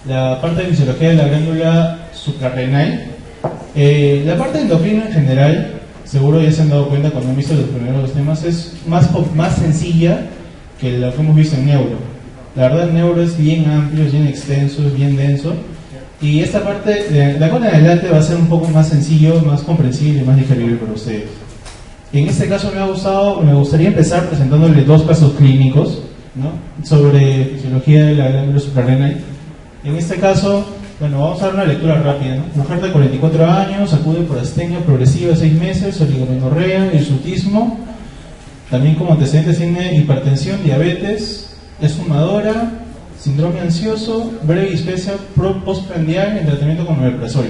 la parte de fisiología de la glándula suprarrenal. La parte endocrina en general, seguro ya se han dado cuenta cuando han visto los primeros temas, es más sencilla que lo que hemos visto en neuro. La verdad, el neuro es bien amplio, es bien extenso, es bien denso. Y esta parte, de acá en adelante, va a ser un poco más sencillo, más comprensible y más digerible para ustedes. En este caso me gustaría empezar presentándole dos casos clínicos, ¿no?, sobre fisiología de la glándula suprarrenal. En este caso, bueno, vamos a dar una lectura rápida, ¿no? Mujer de 44 años, acude por astenia progresiva de 6 meses, oligomenorrea, hirsutismo. También como antecedentes tiene hipertensión, diabetes, es fumadora, síndrome ansioso, breve dispesia postprandial en tratamiento con omeprazol.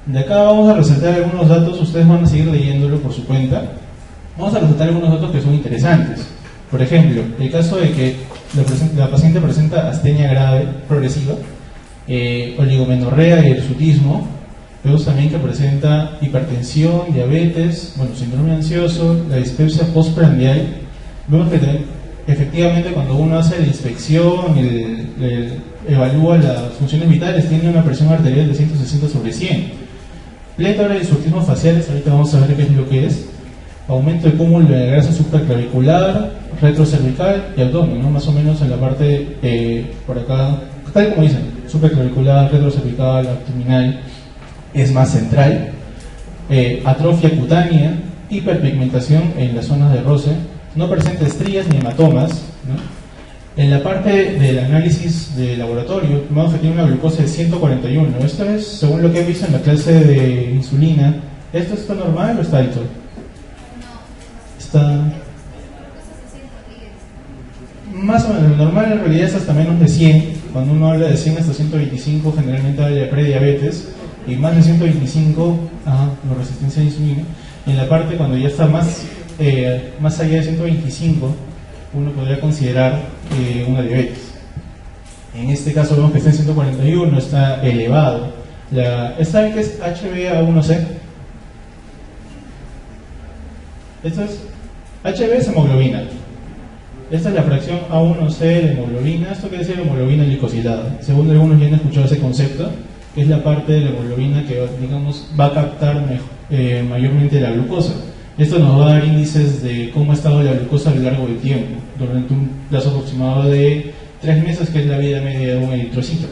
De acá vamos a resaltar algunos datos, ustedes van a seguir leyéndolo por su cuenta. Vamos a resaltar algunos datos que son interesantes. Por ejemplo, el caso de que la paciente presenta astenia grave, progresiva, oligomenorrea y hirsutismo. Vemos también que presenta hipertensión, diabetes, bueno, síndrome ansioso, la dispepsia postprandial. Vemos que efectivamente cuando uno hace la inspección, evalúa las funciones vitales, tiene una presión arterial de 160/100. Plétora y hirsutismo faciales, ahorita vamos a ver qué es lo que es. Aumento de cúmulo de grasa supraclavicular, retrocervical y abdomen, ¿no? Más o menos en la parte por acá, tal como dicen, supraclavicular, retrocervical, abdominal, es más central. Atrofia cutánea, hiperpigmentación en las zonas de roce, no presenta estrías ni hematomas, ¿no? En la parte del análisis de laboratorio, vemos que tiene una glucosa de 141. Esto es, según lo que he visto en la clase de insulina. ¿Esto está normal o está alto? Está más o menos normal, en realidad es hasta menos de 100. Cuando uno habla de 100 hasta 125, generalmente habla de prediabetes, y más de 125, la resistencia a la insulina. En la parte cuando ya está más allá de 125, uno podría considerar una diabetes. En este caso vemos que está en 141, está elevado. ¿Saben qué es HbA1c? Esto es HB es hemoglobina. Esta es la fracción A1C de hemoglobina. Esto quiere decir hemoglobina glicosilada. Según algunos ya han escuchado ese concepto, que es la parte de la hemoglobina que, digamos, va a captar mayormente la glucosa. Esto nos va a dar índices de cómo ha estado la glucosa a lo largo del tiempo, durante un plazo aproximado de 3 meses, que es la vida media de un eritrocito.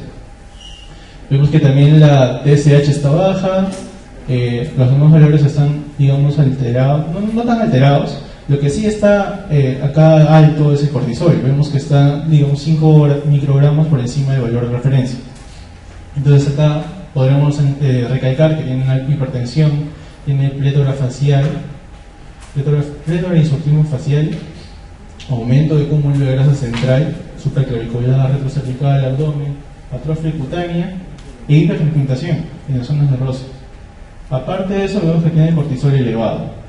Vemos que también la TSH está baja, los demás valores están, digamos, alterados, no tan alterados. Lo que sí está acá alto es el cortisol. Vemos que está, digamos, 5 microgramos por encima del valor de referencia. Entonces acá podremos recalcar que tiene una hipertensión, tiene plétora facial, plétora y hirsutismo facial, aumento de cúmulo de grasa central, supraclavicular, retrocervical, abdomen, atrofia cutánea e hiperpigmentación en las zonas de roce. Aparte de eso, vemos que tiene cortisol elevado.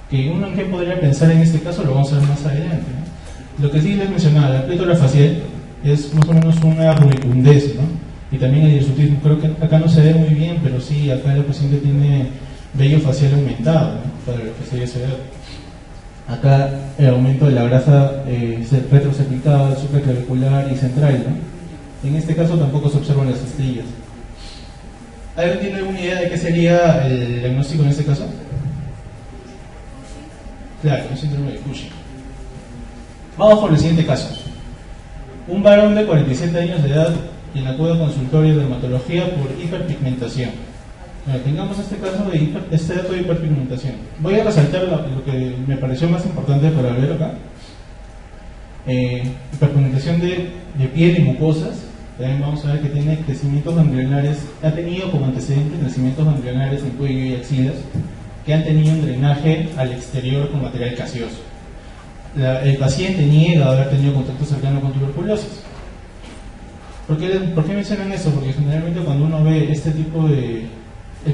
Que uno en qué podría pensar en este caso lo vamos a ver más adelante, ¿no? Lo que sí les mencionaba, la plétora facial es más o menos una rubicundez, ¿no? Y también el hirsutismo, creo que acá no se ve muy bien, pero sí, acá el paciente tiene vello facial aumentado, ¿no?, para lo que sería esa edad. Acá el aumento de la grasa retrocervical, supraclavicular y central, ¿no? En este caso tampoco se observan las estrías. ¿Alguien tiene alguna idea de qué sería el diagnóstico en este caso? Claro, un síndrome de Cushing. Vamos por el siguiente caso. Un varón de 47 años de edad quien acude a consultorio de dermatología por hiperpigmentación. Bueno, tengamos este caso de este dato de hiperpigmentación. Voy a resaltar lo que me pareció más importante para ver acá. Hiperpigmentación de piel y mucosas. También vamos a ver que tiene crecimientos ganglionares, ha tenido como antecedente crecimientos ganglionares en cuello y axilas, que han tenido un drenaje al exterior con material gaseoso. El paciente niega haber tenido contacto cercano con tuberculosis. ¿Por qué mencionan eso? Porque generalmente cuando uno ve este tipo de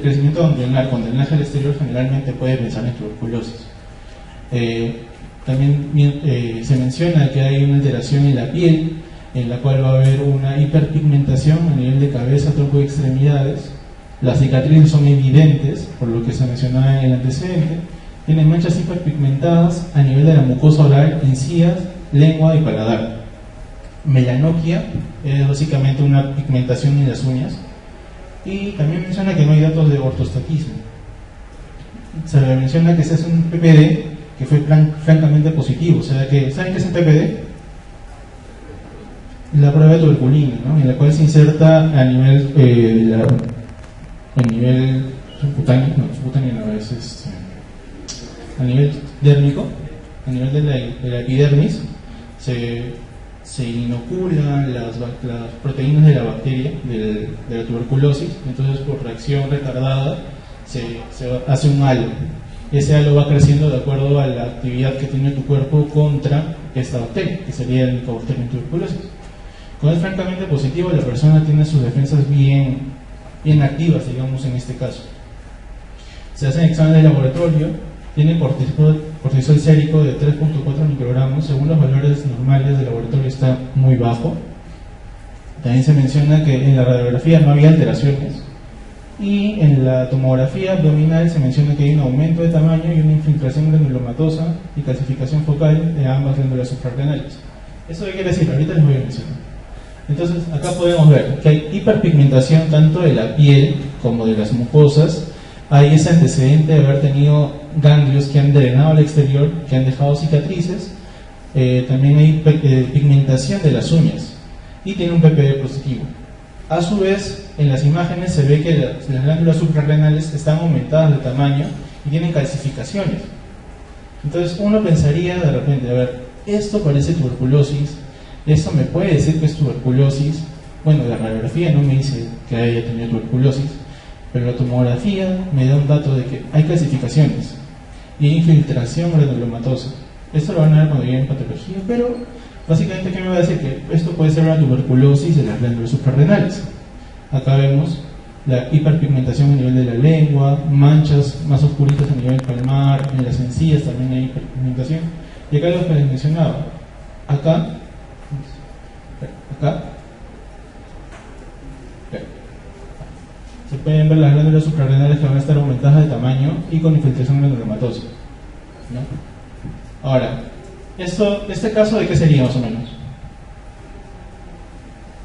crecimiento ganglionar con drenaje al exterior, generalmente puede pensar en tuberculosis. También se menciona que hay una alteración en la piel, en la cual va a haber una hiperpigmentación a nivel de cabeza, tronco y extremidades. Las cicatrices son evidentes, por lo que se mencionaba en el antecedente. Tienen manchas hiperpigmentadas a nivel de la mucosa oral, encías, lengua y paladar. Melanopia es básicamente una pigmentación en las uñas. Y también menciona que no hay datos de ortostatismo. Se le menciona que se hace un PPD que fue francamente positivo. O sea que, ¿saben qué es el PPD? La prueba de tuberculina, ¿no? En la cual se inserta a nivel a nivel subcutáneo, a nivel dérmico, a nivel de la epidermis, se inoculan las proteínas de la bacteria, de la tuberculosis. Entonces, por reacción retardada, se hace un halo. Ese halo va creciendo de acuerdo a la actividad que tiene tu cuerpo contra esta bacteria, que sería el Mycobacterium tuberculosis. Cuando es francamente positivo, la persona tiene sus defensas bien activas, digamos, en este caso. Se hacen exámenes de laboratorio, tiene cortisol sérico de 3.4 microgramos. Según los valores normales del laboratorio está muy bajo. También se menciona que en la radiografía no había alteraciones, y en la tomografía abdominal se menciona que hay un aumento de tamaño y una infiltración granulomatosa y calcificación focal de ambas glándulas suprarrenales. ¿Eso qué quiere decir? Ahorita les voy a mencionar. Entonces, acá podemos ver que hay hiperpigmentación tanto de la piel como de las mucosas. Hay ese antecedente de haber tenido ganglios que han drenado al exterior, que han dejado cicatrices. También hay pigmentación de las uñas y tiene un PPD positivo. A su vez, en las imágenes se ve que las glándulas suprarrenales están aumentadas de tamaño y tienen calcificaciones. Entonces uno pensaría de repente, a ver, esto parece tuberculosis, esto me puede decir que es tuberculosis. Bueno, la radiografía no me dice que haya tenido tuberculosis, pero la tomografía me da un dato de que hay calcificaciones y hay infiltración granulomatosa. Esto lo van a ver cuando lleguen en patología, pero básicamente, ¿qué me va a decir? Que esto puede ser una tuberculosis de las glándulas suprarrenales. Acá vemos la hiperpigmentación a nivel de la lengua, manchas más oscuritas a nivel palmar, en las encías también hay hiperpigmentación. Y acá lo que les mencionaba, acá, se pueden ver las glándulas suprarrenales que van a estar aumentadas de tamaño y con infiltración granulomatosa, ¿no? Ahora, ¿este caso de qué sería más o menos?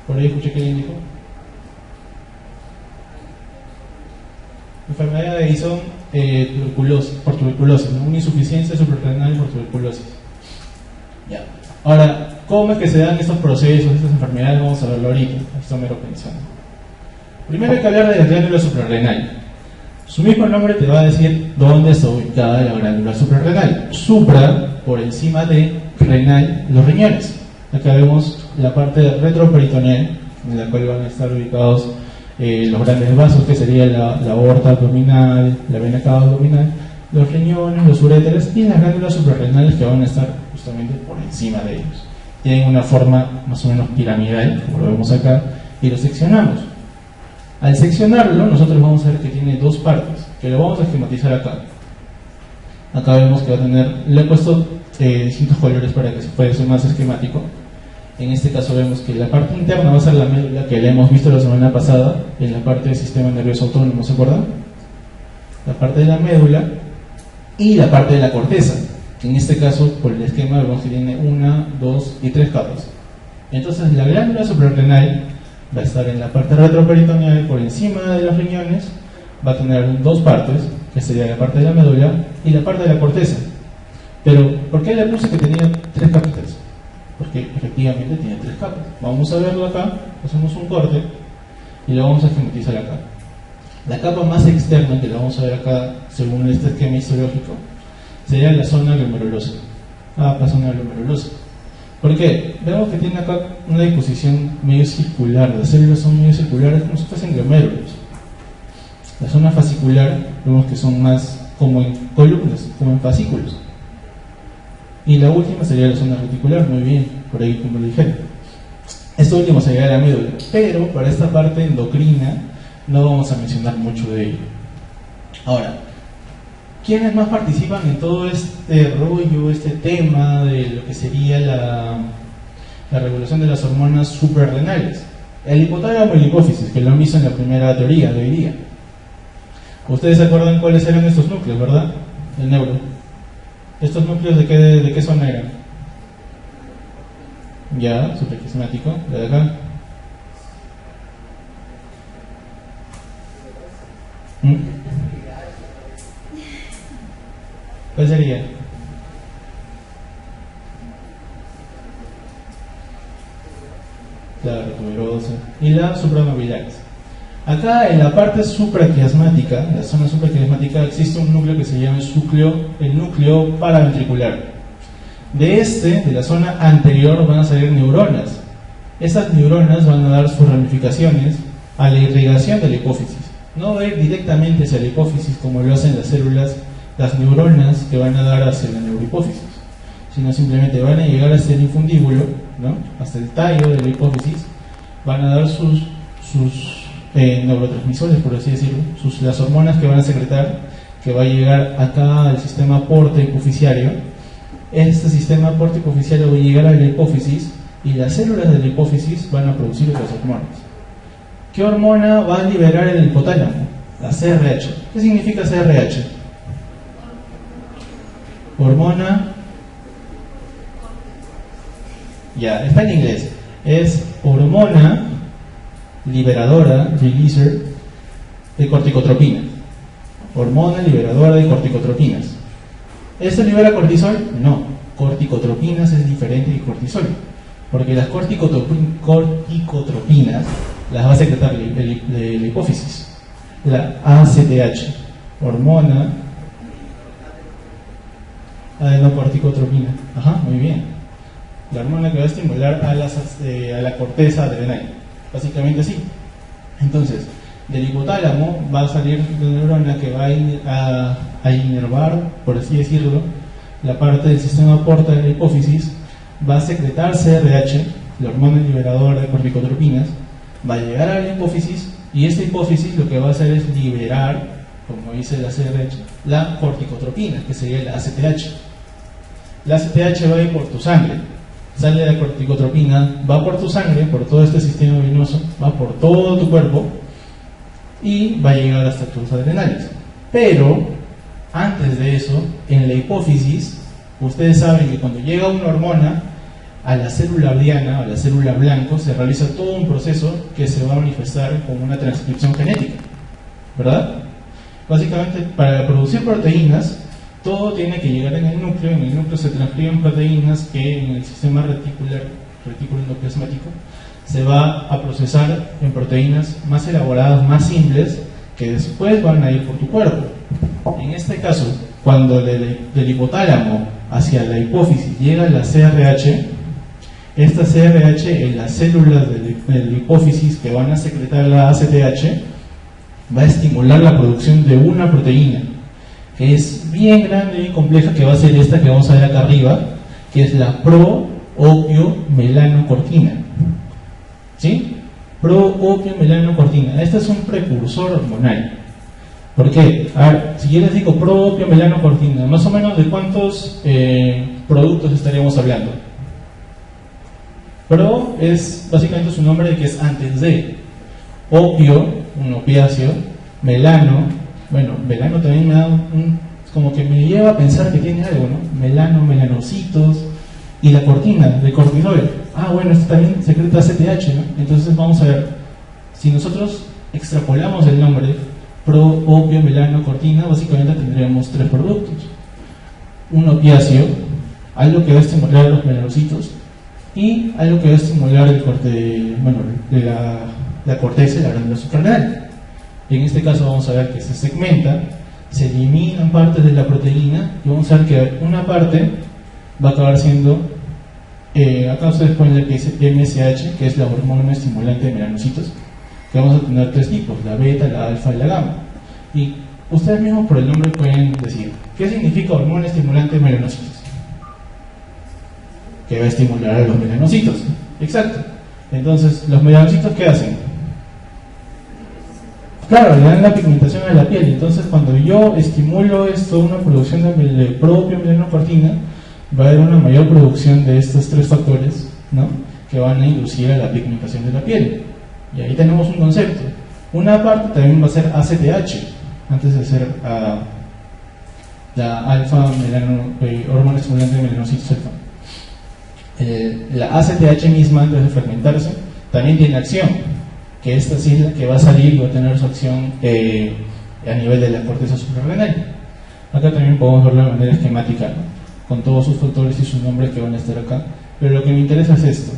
Por ahí escuché que alguien dijo. Enfermedad de Addison por tuberculosis, ¿no? Una insuficiencia suprarrenal por tuberculosis. Ya. Ahora, ¿cómo es que se dan estos procesos, estas enfermedades? Vamos a verlo ahorita, esto mero pensando. Primero hay que hablar de la glándula suprarrenal. Su mismo nombre te va a decir dónde está ubicada la glándula suprarrenal. Supra, por encima de renal, los riñones. Acá vemos la parte retroperitoneal, en la cual van a estar ubicados los grandes vasos, que sería la aorta abdominal, la vena cava abdominal, los riñones, los uréteres y las glándulas suprarrenales, que van a estar justamente por encima de ellos. Tienen una forma más o menos piramidal, como lo vemos acá, y lo seccionamos. Al seccionarlo, nosotros vamos a ver que tiene dos partes, que lo vamos a esquematizar acá. Acá vemos que va a tener, le he puesto distintos colores para que se pueda ser más esquemático. En este caso vemos que la parte interna va a ser la médula, que la hemos visto la semana pasada en la parte del sistema nervioso autónomo, ¿se acuerdan? La parte de la médula y la parte de la corteza. En este caso, por el esquema, vemos que tiene 1, 2 y 3 capas. Entonces, la glándula suprarrenal va a estar en la parte retroperitoneal, por encima de los riñones. Va a tener dos partes, que sería la parte de la médula y la parte de la corteza. Pero, ¿por qué le puse que tenía 3 capitas? Porque efectivamente tiene 3 capas. Vamos a verlo acá, hacemos un corte y lo vamos a esquematizar acá. La capa más externa, que la vamos a ver acá según este esquema histológico, sería la zona glomerulosa. La zona glomerulosa. ¿Por qué? Vemos que tiene acá una disposición medio circular. Las células son medio circulares, como si fuesen glomérulos. La zona fascicular vemos que son más como en columnas, como en fascículos. Y la última sería la zona reticular, muy bien, por ahí como lo dijeron. Esto último sería la médula, pero para esta parte endocrina no vamos a mencionar mucho de ello. Ahora, ¿quiénes más participan en todo este rollo, este tema de lo que sería la regulación de las hormonas suprarrenales? El hipotálamo y la hipófisis, que lo han visto en la primera teoría de hoy día. Ustedes se acuerdan cuáles eran estos núcleos, ¿verdad? El neuro. ¿Estos núcleos de qué zona eran? Ya, supraquiasmático, la de acá. ¿Cuál sería? Claro, tuberosa. Y la supranobilaris. Acá en la parte supraquiasmática, la zona supraquiasmática, existe un núcleo que se llama el núcleo paraventricular. De la zona anterior van a salir neuronas. Esas neuronas van a dar sus ramificaciones a la irrigación de la hipófisis. No va a ir directamente hacia la hipófisis como lo hacen las células, las neuronas que van a dar hacia la neurohipófisis, sino simplemente van a llegar hasta el infundíbulo, ¿no? Hasta el tallo de la hipófisis, van a dar sus neurotransmisores, por así decirlo, las hormonas que van a secretar, que va a llegar acá al sistema porto-hipoficiario. Este sistema porto-hipoficiario va a llegar a la hipófisis y las células de la hipófisis van a producir las hormonas. ¿Qué hormona va a liberar el hipotálamo? La CRH. ¿Qué significa CRH? Hormona. Ya, está en inglés. Es hormona liberadora, releaser, de corticotropinas. Hormona liberadora de corticotropinas. ¿Esto libera cortisol? No. Corticotropinas es diferente de cortisol. Porque las corticotropinas las va a secretar la hipófisis. La ACTH, hormona adenocorticotropina. Ajá, muy bien. La hormona que va a estimular a la corteza adrenal. Básicamente así. Entonces, del hipotálamo va a salir la neurona que va a inervar, por así decirlo, la parte del sistema porta de la hipófisis, va a secretar CRH, la hormona liberadora de corticotropinas, va a llegar a la hipófisis y esta hipófisis lo que va a hacer es liberar, como dice la CRH, la corticotropina, que sería la ACTH. La ACTH va a ir por tu sangre, sale la corticotropina, va por tu sangre, por todo este sistema venoso, va por todo tu cuerpo y va a llegar hasta tus adrenales. Pero antes de eso, en la hipófisis, ustedes saben que cuando llega una hormona a la célula diana, a la célula blanco, se realiza todo un proceso que se va a manifestar como una transcripción genética, ¿verdad? Básicamente, para producir proteínas, todo tiene que llegar en el núcleo se transcriben proteínas que en el sistema retículo endoplasmático se va a procesar en proteínas más elaboradas, más simples, que después van a ir por tu cuerpo. En este caso, cuando del hipotálamo hacia la hipófisis llega la CRH, esta CRH en las células de la hipófisis que van a secretar la ACTH va a estimular la producción de una proteína que es bien grande y compleja, que va a ser esta que vamos a ver acá arriba, que es la pro-opiomelanocortina. ¿Sí? Pro-opiomelanocortina. Este es un precursor hormonal. ¿Por qué? A ver, si yo les digo pro-opiomelanocortina, más o menos de cuántos productos estaríamos hablando. Pro es básicamente su nombre, que es antes de. Opio, un opiáceo. Melano, bueno, melano también me da como que me lleva a pensar que tiene algo, ¿no? Melano, melanocitos. Y la cortina, de cortisol. Ah, bueno, esto también secreta CTH, ¿no? Entonces vamos a ver, si nosotros extrapolamos el nombre pro-opiomelanocortina, básicamente tendríamos tres productos. Un opiáceo, algo que va a estimular a los melanocitos, y algo que va a estimular la corteza y la glándula suprarrenal. En este caso vamos a ver que se segmenta, se eliminan partes de la proteína y vamos a ver que una parte va a acabar siendo, acá ustedes pueden ver que dice MSH, que es la hormona estimulante de melanocitos, que vamos a tener tres tipos, la beta, la alfa y la gamma. Y ustedes mismos por el nombre pueden decir, ¿qué significa hormona estimulante de melanocitos? Que va a estimular a los melanocitos. Exacto. Entonces, ¿los melanocitos qué hacen? Claro, le dan la pigmentación a la piel. Entonces, cuando yo estimulo esto, una producción de propio melanocortina, va a haber una mayor producción de estos tres factores, ¿no?, que van a inducir a la pigmentación de la piel. Y ahí tenemos un concepto. Una parte también va a ser ACTH, antes de ser la alfa hormona estimulante de melanocitos alfa. la ACTH misma, antes de fragmentarse, también tiene acción, que esta sí es la que va a salir y va a tener su acción a nivel de la corteza suprarrenal. Acá también podemos verlo de manera esquemática, ¿no?, con todos sus factores y sus nombres que van a estar acá. Pero lo que me interesa es esto.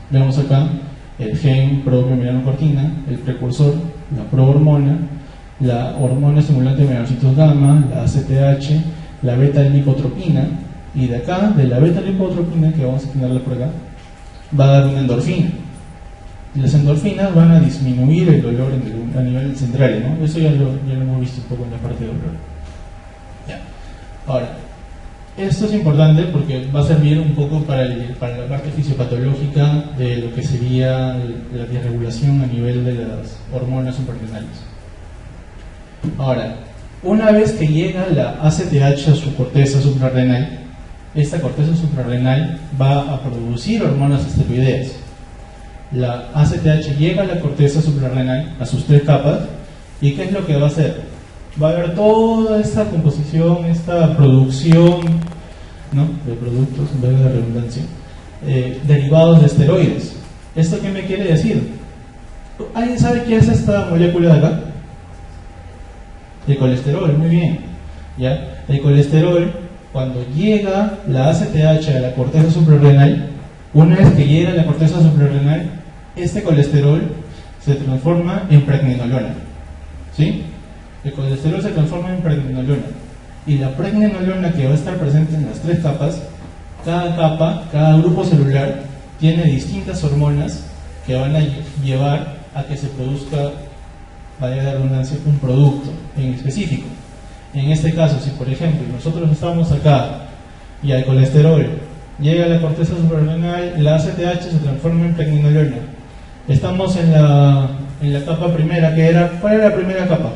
Vemos acá el gen propio melanocortina, el precursor, la prohormona, la hormona estimulante de melanocitos gamma, la ACTH, la beta-lipotropina, y de acá, de la beta-lipotropina, que vamos a tenerla por acá, va a dar una endorfina. Y las endorfinas van a disminuir el dolor a nivel central, ¿no? Eso ya lo hemos visto un poco en la parte de dolor. Ya. Ahora, esto es importante porque va a servir un poco para la parte fisiopatológica de lo que sería la desregulación a nivel de las hormonas suprarrenales. Ahora, una vez que llega la ACTH a su corteza suprarrenal, esta corteza suprarrenal va a producir hormonas esteroideas. La ACTH llega a la corteza suprarrenal, a sus 3 capas, ¿y qué es lo que va a hacer? Va a haber toda esta composición, esta producción, ¿no?, de productos, en vez de redundancia, derivados de esteroides. ¿Esto qué me quiere decir? ¿Alguien sabe qué es esta molécula de acá? El colesterol, muy bien. ¿Ya? El colesterol, cuando llega la ACTH a la corteza suprarrenal, una vez que llega a la corteza suprarrenal, este colesterol se transforma en pregnenolona. ¿Sí? El colesterol se transforma en pregnenolona. Y la pregnenolona, que va a estar presente en las 3 capas, cada capa, cada grupo celular, tiene distintas hormonas que van a llevar a que se produzca, vaya la redundancia, un producto en específico. En este caso, si por ejemplo nosotros estamos acá y el colesterol llega a la corteza suprarrenal, la ACTH se transforma en pregnenolona. Estamos en la capa primera, que era, ¿cuál era la primera capa?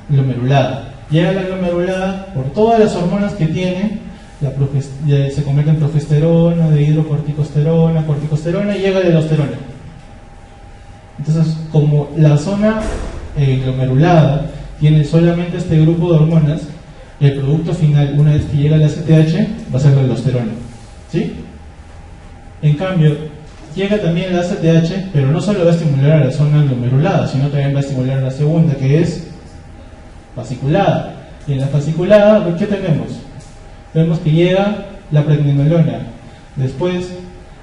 Glomerulada. Llega la glomerulada, por todas las hormonas que tiene, se convierte en progesterona, de hidrocorticosterona, corticosterona y llega a la aldosterona. Entonces, como la zona glomerulada tiene solamente este grupo de hormonas, el producto final, una vez que llega a la ACTH, va a ser la aldosterona. ¿Sí? En cambio, llega también la ACTH, pero no solo va a estimular a la zona glomerulada, sino también va a estimular a la segunda, que es fasciculada. Y en la fasciculada, ¿qué tenemos? Vemos que llega la pregnenolona. Después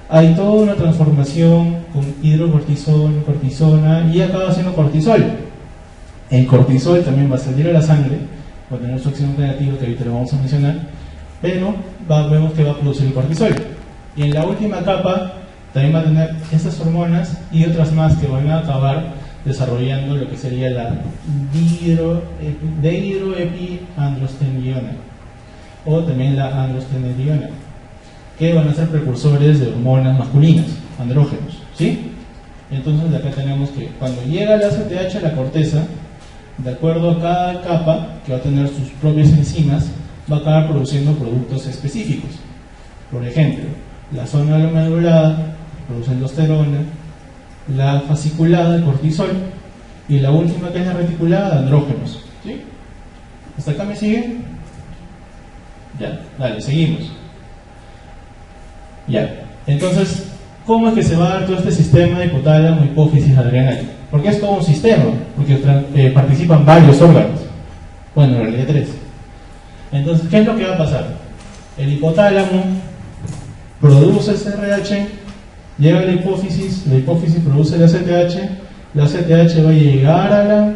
hay toda una transformación con hidrocortisona, cortisona, y acaba siendo cortisol. El cortisol también va a salir a la sangre, va a tener su acción negativa, que ahorita lo vamos a mencionar, pero vemos que va a producir el cortisol. Y en la última capa también va a tener estas hormonas y otras más que van a acabar desarrollando lo que sería la dehidroepiandrostenediona, o también la androstenediona, que van a ser precursores de hormonas masculinas, andrógenos. ¿Sí? Entonces acá tenemos que cuando llega la ACTH a la corteza, de acuerdo a cada capa, que va a tener sus propias enzimas, va a acabar produciendo productos específicos. Por ejemplo, la zona glomerulada produce aldosterona, la fasciculada, cortisol, y la última, que es la reticulada, andrógenos. ¿Sí? ¿Hasta acá me siguen? Ya, dale, seguimos. Ya, entonces, ¿cómo es que se va a dar todo este sistema de hipotálamo, hipófisis, adrenal? Porque es todo un sistema, porque participan varios órganos. Bueno, en realidad 3. Entonces, ¿qué es lo que va a pasar? El hipotálamo produce el CRH, llega a la hipófisis produce la ACTH va a llegar a la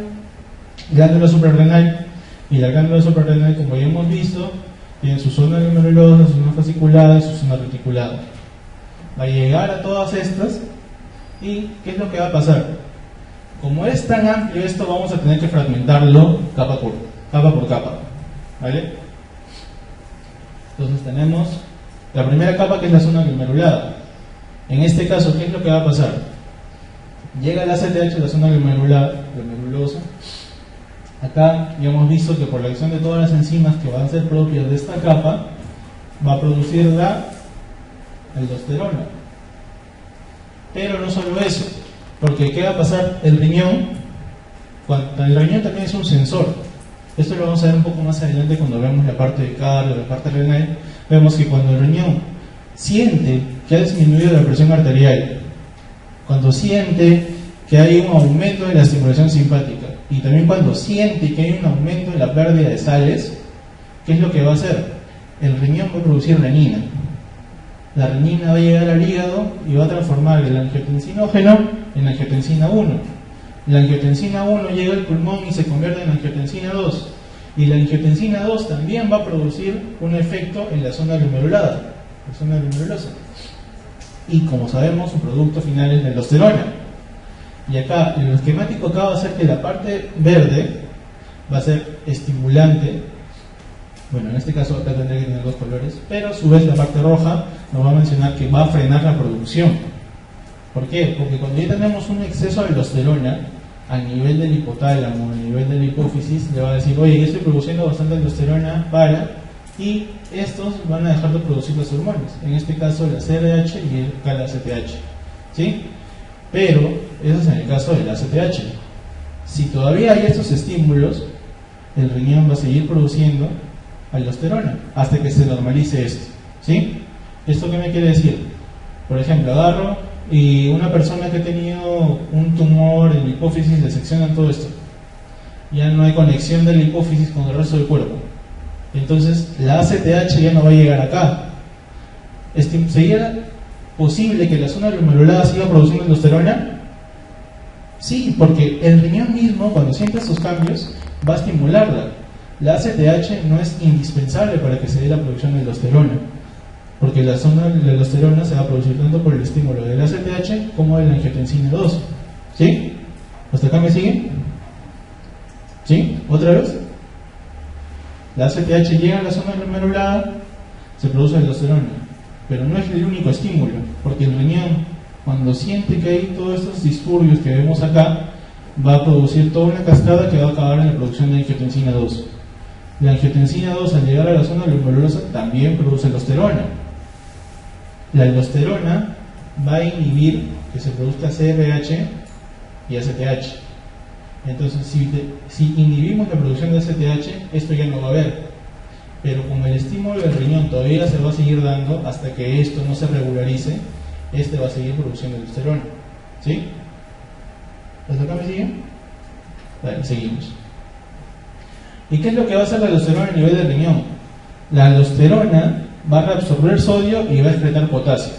glándula suprarrenal, y la glándula suprarrenal, como ya hemos visto, tiene su zona glomerulosa, su zona fasciculada y su zona reticulada. Va a llegar a todas estas, y ¿qué es lo que va a pasar? Como es tan amplio esto, vamos a tener que fragmentarlo capa por capa. ¿Vale? Entonces tenemos la primera capa, que es la zona glomerulada. En este caso, ¿qué es lo que va a pasar? Llega la ACTH, la zona glomerulosa. Acá ya hemos visto que por la acción de todas las enzimas que van a ser propias de esta capa, va a producir la aldosterona. Pero no solo eso, porque ¿qué va a pasar? El riñón también es un sensor. Esto lo vamos a ver un poco más adelante cuando vemos la parte de cardio, la parte renal. Vemos que cuando el riñón siente que ha disminuido la presión arterial, cuando siente que hay un aumento de la estimulación simpática y también cuando siente que hay un aumento en la pérdida de sales, ¿qué es lo que va a hacer? El riñón va a producir renina. La renina va a llegar al hígado y va a transformar el angiotensinógeno en angiotensina 1. La angiotensina 1 llega al pulmón y se convierte en angiotensina 2. Y la angiotensina 2 también va a producir un efecto en la zona glomerulada, la zona glomerulosa. Y como sabemos, su producto final es la aldosterona. Y acá, el esquemático acá va a ser que la parte verde va a ser estimulante. Bueno, en este caso acá tendría que tener dos colores, pero a su vez la parte roja nos va a mencionar que va a frenar la producción. ¿Por qué? Porque cuando ya tenemos un exceso de aldosterona a nivel del hipotálamo, a nivel de la hipófisis, le va a decir, oye, yo estoy produciendo bastante aldosterona y estos van a dejar de producir los hormonas, en este caso la CRH y la ACTH, ¿sí? Pero eso es en el caso del ACTH. Si todavía hay estos estímulos, el riñón va a seguir produciendo aldosterona hasta que se normalice esto, ¿sí? ¿Esto qué me quiere decir? Por ejemplo, agarro y una persona que ha tenido un tumor en la hipófisis le seccionan todo esto. Ya no hay conexión de la hipófisis con el resto del cuerpo. Entonces, la ACTH ya no va a llegar acá. ¿Sería posible que la zona glomerulada siga produciendo aldosterona? Sí, porque el riñón mismo, cuando siente estos cambios, va a estimularla. La ACTH no es indispensable para que se dé la producción de aldosterona, porque la zona de la aldosterona se va a producir tanto por el estímulo de la ACTH como de la angiotensina 2. ¿Sí? ¿Hasta acá me siguen? ¿Sí? ¿Otra vez? La ACTH llega a la zona glomerulada, se produce aldosterona, pero no es el único estímulo, porque el riñón, cuando siente que hay todos estos disturbios que vemos acá, va a producir toda una cascada que va a acabar en la producción de angiotensina 2. La angiotensina 2, al llegar a la zona glomerulosa, también produce aldosterona. La aldosterona va a inhibir que se produzca CRH y ACTH. Entonces, si inhibimos la producción de ACTH, esto ya no va a haber. Pero como el estímulo del riñón todavía se va a seguir dando hasta que esto no se regularice, este va a seguir produciendo aldosterona. ¿Sí? ¿Hasta acá me siguen? Vale, seguimos. ¿Y qué es lo que va a hacer la aldosterona a nivel del riñón? La aldosterona va a reabsorber sodio y va a excretar potasio.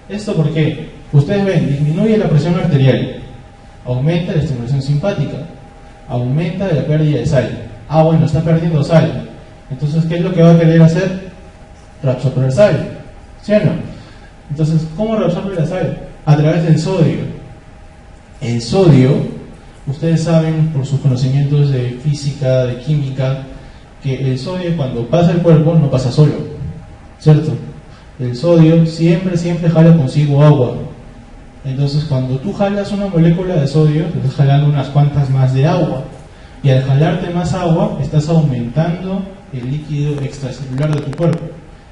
¿Esto por qué? Ustedes ven, disminuye la presión arterial, aumenta la estimulación simpática, aumenta la pérdida de sal. Bueno, está perdiendo sal. Entonces, ¿qué es lo que va a querer hacer? Reabsorber sal. ¿Sí o no? Entonces, ¿cómo reabsorbe la sal? A través del sodio. El sodio, ustedes saben por sus conocimientos de física, de química, que el sodio cuando pasa el cuerpo no pasa solo, ¿cierto? El sodio siempre jala consigo agua. Entonces, cuando tú jalas una molécula de sodio, te estás jalando unas cuantas más de agua. Y al jalarte más agua, estás aumentando el líquido extracelular de tu cuerpo.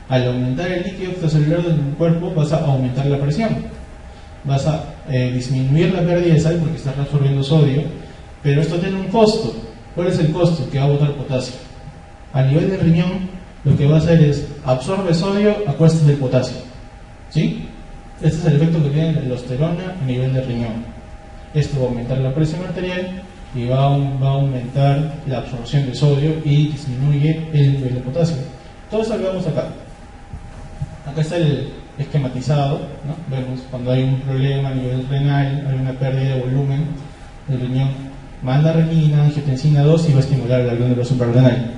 Al aumentar el líquido extracelular de tu cuerpo, vas a aumentar la presión. Vas a disminuir la pérdida de sal porque estás reabsorbiendo sodio. Pero esto tiene un costo. ¿Cuál es el costo? Que va a botar potasio. A nivel del riñón, lo que va a hacer es absorbe sodio a cuestas del potasio. ¿Sí? Este es el efecto que tiene la aldosterona a nivel del riñón. Esto va a aumentar la presión arterial y va a aumentar la absorción de sodio y disminuye el nivel de potasio. Todo eso lo vemos acá. Acá está el esquematizado, ¿no? Vemos cuando hay un problema a nivel renal, hay una pérdida de volumen del riñón, manda renina, angiotensina 2 y va a estimular la glándula suprarrenal.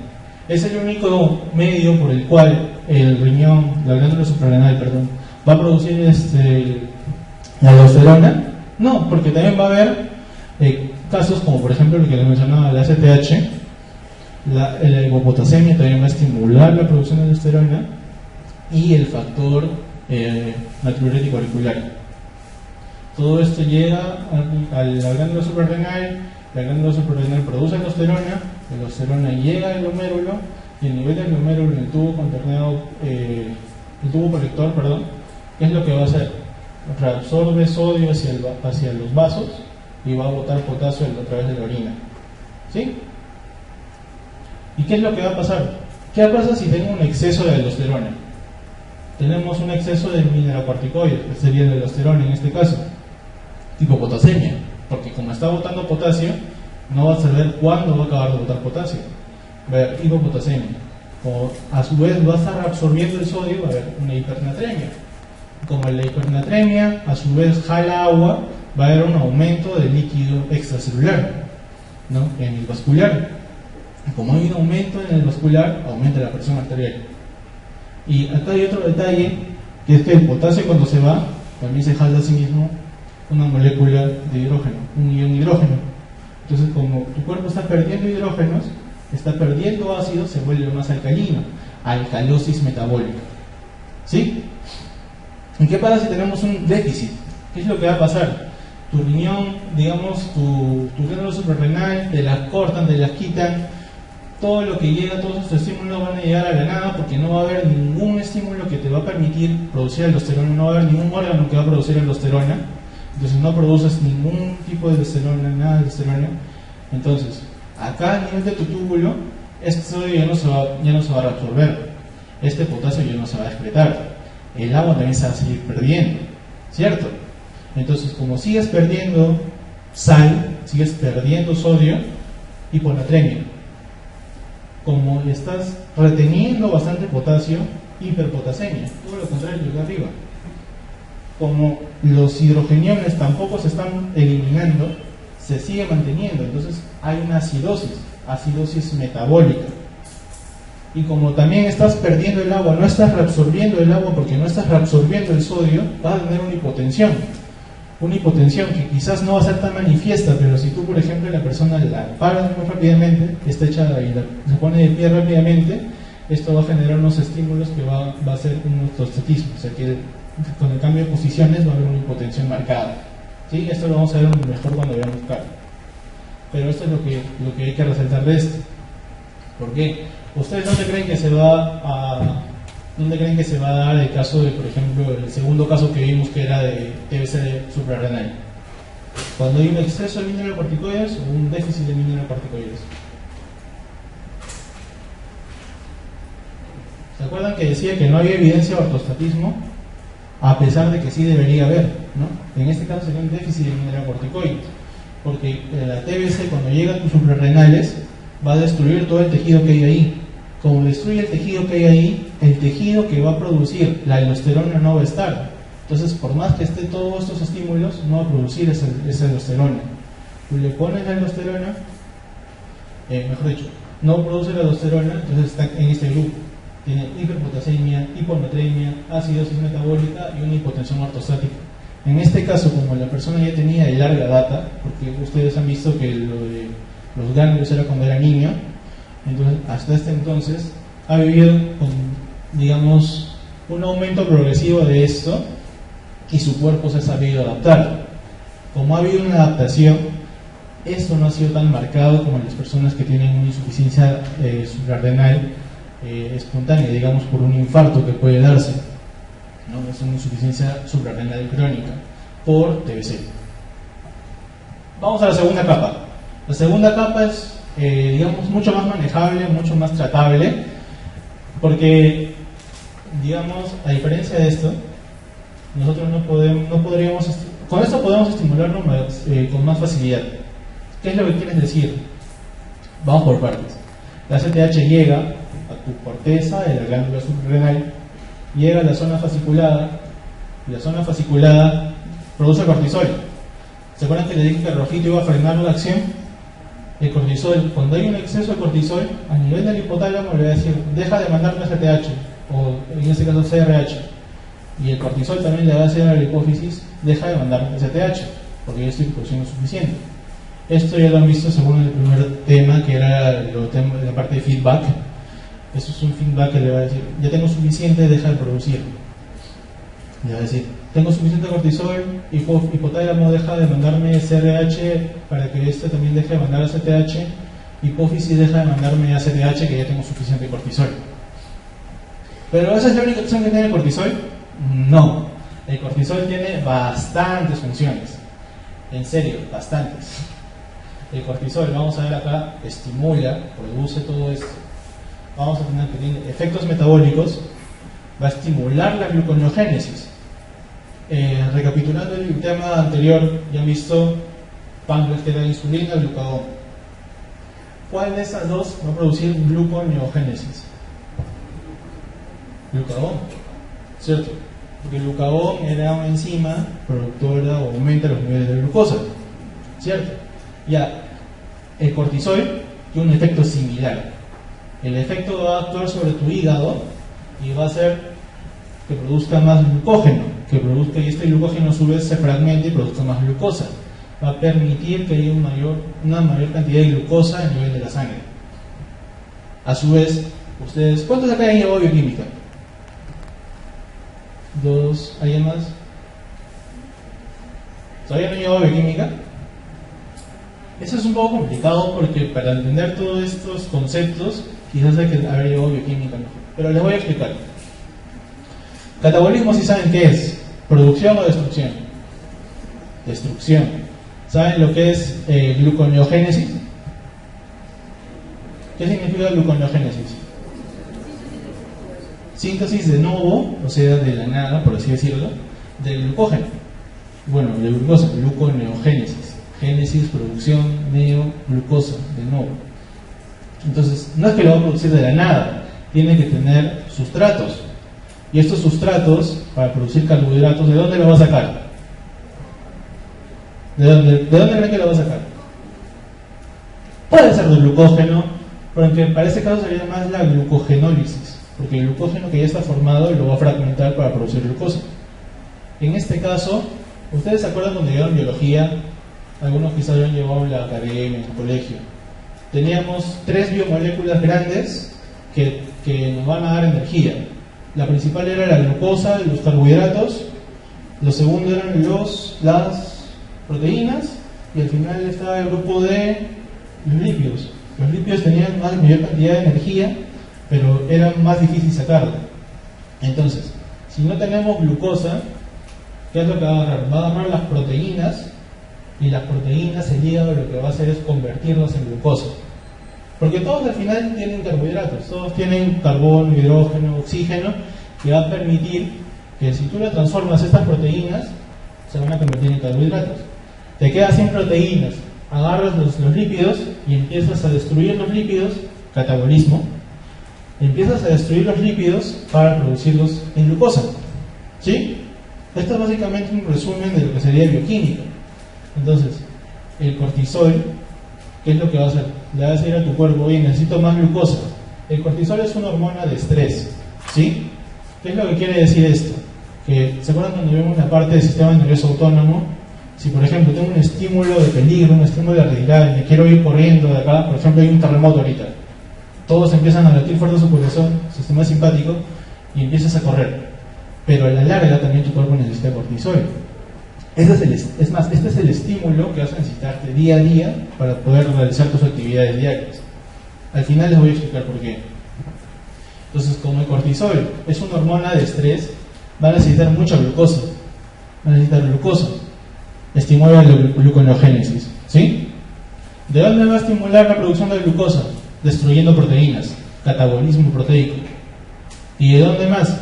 Es el único medio por el cual el riñón, la glándula suprarrenal, va a producir la aldosterona. No, porque también va a haber casos como por ejemplo el que le mencionaba, la ACTH, la hipopotasemia también va a estimular la producción de aldosterona y el factor natriurético auricular. Todo esto llega a la glándula suprarrenal, la glándula suprarrenal produce aldosterona, la aldosterona llega al glomérulo y el nivel del glomérulo en el tubo contorneado, el tubo colector, ¿qué es lo que va a hacer? Reabsorbe sodio hacia los vasos y va a botar potasio a través de la orina. ¿Sí? ¿Y qué es lo que va a pasar? ¿Qué pasa si tengo un exceso de aldosterona? Tenemos un exceso de mineralocorticoides, que sería la aldosterona en este caso, hipopotasemia, porque como está botando potasio, no va a saber cuándo va a acabar de botar potasio. Va a haber hipopotasemia. Como a su vez va a estar absorbiendo el sodio, va a haber una hipernatremia. Como la hipernatremia a su vez jala agua, va a haber un aumento del líquido extracelular, ¿no? En el vascular. Como hay un aumento en el vascular, aumenta la presión arterial. Y acá hay otro detalle, que es que el potasio cuando se va, también se jala a sí mismo una molécula de hidrógeno, un ion hidrógeno. Entonces, como tu cuerpo está perdiendo hidrógenos, está perdiendo ácido, se vuelve más alcalino, alcalosis metabólica. ¿Sí? ¿Y qué pasa si tenemos un déficit? ¿Qué es lo que va a pasar? Tu riñón, digamos, tu glándula suprarrenal, te las cortan, te las quitan, todo lo que llega, todos estos estímulos van a llegar a la nada porque no va a haber ningún estímulo que te va a permitir producir aldosterona, no va a haber ningún órgano que va a producir aldosterona, entonces no produces ningún tipo de aldosterona, nada de aldosterona. Entonces, acá a nivel de tu túbulo, esto ya no se va a reabsorber, este potasio ya no se va a excretar, el agua también se va a seguir perdiendo, ¿cierto? Entonces, como sigues perdiendo sal, sigues perdiendo sodio, hiponatremia. Como estás reteniendo bastante potasio, hiperpotasemia, todo lo contrario de arriba. Como los hidrogeniones tampoco se están eliminando, se sigue manteniendo, entonces hay una acidosis metabólica. Y como también estás perdiendo el agua, no estás reabsorbiendo el agua porque no estás reabsorbiendo el sodio, vas a tener una hipotensión. Una hipotensión que quizás no va a ser tan manifiesta, pero si tú, por ejemplo, la persona la paras muy rápidamente, está echada y se pone de pie rápidamente, esto va a generar unos estímulos que va a hacer un ortostatismo, o sea que con el cambio de posiciones va a haber una hipotensión marcada. ¿Sí? Esto lo vamos a ver mejor cuando veamos cardio. Pero esto es lo que hay que resaltar de esto. ¿Por qué? ¿Ustedes dónde creen que se va a dar el caso de, por ejemplo, el segundo caso que vimos que era de TBC suprarrenal? Cuando hay un exceso de mineralocorticoides o un déficit de mineralocorticoides. ¿Se acuerdan que decía que no había evidencia de ortostatismo? A pesar de que sí debería haber, ¿no? En este caso sería un déficit de mineralocorticoides, porque la TBC cuando llega a tus suprarrenales va a destruir todo el tejido que hay ahí. Como destruye el tejido que hay ahí, el tejido que va a producir la aldosterona no va a estar. Entonces, por más que esté todos estos estímulos, no va a producir esa aldosterona. Tú le pones la aldosterona, mejor dicho, no produce la aldosterona, entonces está en este grupo. Tiene hiperpotasemia, hiponatremia, acidosis metabólica y una hipotensión ortostática. En este caso, como la persona ya tenía de larga data, porque ustedes han visto que lo de los ganglios era cuando era niño, entonces hasta este entonces ha vivido con, digamos, un aumento progresivo de esto y su cuerpo se ha sabido adaptar. Como ha habido una adaptación, esto no ha sido tan marcado como en las personas que tienen una insuficiencia suprarrenal espontánea, digamos por un infarto que puede darse, ¿no? Es una insuficiencia suprarrenal crónica por TBC. Vamos a la segunda capa. La segunda capa es, digamos, mucho más manejable, mucho más tratable, porque, digamos, a diferencia de esto, nosotros no podríamos, con esto podemos estimularlo con más facilidad. ¿Qué es lo que quieres decir? Vamos por partes. La CTH llega a tu corteza de la glándula suprarrenal, llega a la zona fasciculada, y la zona fasciculada produce cortisol. ¿Se acuerdan que le dije que el rojito iba a frenar la acción? El cortisol, cuando hay un exceso de cortisol, a nivel del hipotálamo le va a decir, deja de mandarme CTH, o en este caso CRH. Y el cortisol también le va a decir a la hipófisis, deja de mandarme CTH, porque yo estoy produciendo suficiente. Esto ya lo han visto según el primer tema, que era la parte de feedback. Eso es un feedback que le va a decir, ya tengo suficiente, deja de producir. Le va a decir, tengo suficiente cortisol, hipotálamo deja de mandarme CRH para que este también deje de mandar a CTH, hipófisis deja de mandarme a CTH que ya tengo suficiente cortisol. ¿Pero esa es la única opción que tiene el cortisol? No. El cortisol tiene bastantes funciones. En serio, bastantes. El cortisol, vamos a ver acá, estimula, produce todo esto. vamos a tener que tiene efectos metabólicos, va a estimular la gluconeogénesis. Recapitulando el tema anterior, ya han visto páncreas que da insulina, glucagón. ¿Cuál de esas dos va a producir gluconeogénesis? Glucagón, ¿cierto? Porque el glucagón era una enzima productora o aumenta los niveles de glucosa, ¿cierto? Ya, el cortisol tiene un efecto similar. El efecto va a actuar sobre tu hígado y va a hacer que produzca más glucógeno, que produzca, y este glucógeno a su vez se fragmente y produzca más glucosa. Va a permitir que haya una mayor cantidad de glucosa a nivel de la sangre. A su vez, ustedes, ¿cuántos acá han llevado bioquímica? ¿Dos? ¿Alguien más? ¿Todavía no han llevado bioquímica? Eso es un poco complicado porque para entender todos estos conceptos quizás hay que haber llevado bioquímica mejor. Pero les voy a explicar. Catabolismo, ¿sí saben qué es? ¿Producción o destrucción? Destrucción. ¿Saben lo que es gluconeogénesis? ¿Qué significa gluconeogénesis? Síntesis de novo, o sea, de la nada, por así decirlo, del glucógeno. Bueno, de glucosa, gluconeogénesis. Génesis, producción, neo, glucosa, de nuevo. Entonces, no es que lo va a producir de la nada, tiene que tener sustratos. Y estos sustratos, para producir carbohidratos, ¿de dónde lo va a sacar? ¿De dónde creen que lo va a sacar? Puede ser del glucógeno, pero para este caso sería más la glucogenólisis, porque el glucógeno que ya está formado lo va a fragmentar para producir glucosa. En este caso, ¿ustedes se acuerdan cuando llevaron biología? Algunos quizás lo han llevado en la academia, en el colegio. Teníamos 3 biomoléculas grandes que nos van a dar energía. La principal era la glucosa y los carbohidratos. Lo segundo eran las proteínas. Y al final estaba el grupo de los lípidos. Los lípidos tenían mayor cantidad de energía, pero era más difícil sacarla. Entonces, si no tenemos glucosa, ¿qué es lo que va a agarrar? Va a agarrar las proteínas, y las proteínas, el hígado lo que va a hacer es convertirlas en glucosa. Porque todos al final tienen carbohidratos, todos tienen carbono, hidrógeno, oxígeno, que va a permitir que si tú le transformas estas proteínas, se van a convertir en carbohidratos. Te quedas sin proteínas, agarras los lípidos y empiezas a destruir los lípidos, catabolismo, empiezas a destruir los lípidos para producirlos en glucosa. ¿Sí? Esto es básicamente un resumen de lo que sería bioquímica. Entonces, el cortisol, ¿qué es lo que va a hacer? Le va a decir a tu cuerpo, oye, necesito más glucosa. El cortisol es una hormona de estrés, ¿sí? ¿Qué es lo que quiere decir esto? Que, ¿se acuerdan cuando vemos la parte del sistema nervioso autónomo? Si, por ejemplo, tengo un estímulo de peligro, un estímulo de realidad, y me quiero ir corriendo de acá, por ejemplo, hay un terremoto ahorita. Todos empiezan a latir fuerte su corazón, sistema simpático, y empiezas a correr. Pero a la larga también tu cuerpo necesita cortisol. Este es el estímulo que vas a necesitarte día a día para poder realizar tus actividades diarias. Al final les voy a explicar por qué. Entonces, como el cortisol es una hormona de estrés, va a necesitar mucha glucosa. Va a necesitar glucosa. Estimula la gluconeogénesis. ¿Sí? ¿De dónde va a estimular la producción de glucosa? Destruyendo proteínas. Catabolismo proteico. ¿Y de dónde más?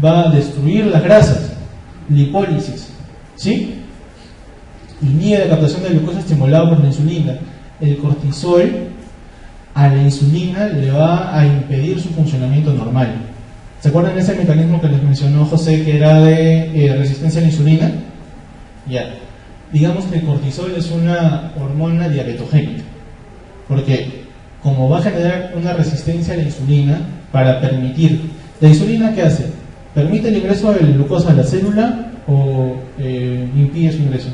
Va a destruir las grasas. Lipólisis. ¿Sí? Inhibe la captación de glucosa estimulado por la insulina. El cortisol a la insulina le va a impedir su funcionamiento normal. ¿Se acuerdan de ese mecanismo que les mencionó José que era de resistencia a la insulina? Ya. Digamos que el cortisol es una hormona diabetogénica. Porque como va a generar una resistencia a la insulina para permitir... ¿La insulina qué hace? ¿Permite el ingreso de glucosa a la célula o impide su ingreso?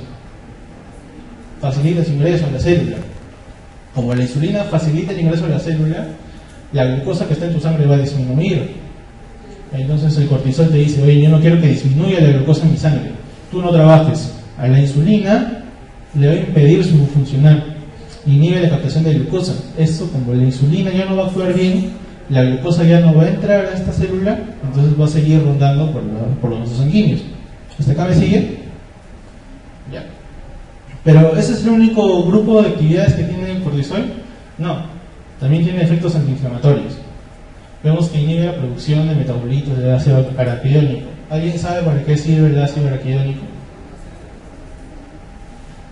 Facilita su ingreso a la célula. Como la insulina facilita el ingreso a la célula, la glucosa que está en tu sangre va a disminuir. Entonces el cortisol te dice, oye, yo no quiero que disminuya la glucosa en mi sangre, tú no trabajes. A la insulina le va a impedir su funcionar, inhibe la captación de glucosa. Esto, como la insulina ya no va a actuar bien, la glucosa ya no va a entrar a esta célula, entonces va a seguir rondando por los vasos sanguíneos. ¿Hasta acá me sigue? Ya. Pero ¿ese es el único grupo de actividades que tiene el cortisol? No, también tiene efectos antiinflamatorios. vemos que inhibe la producción de metabolitos del ácido araquidónico. ¿Alguien sabe para qué sirve el ácido araquidónico?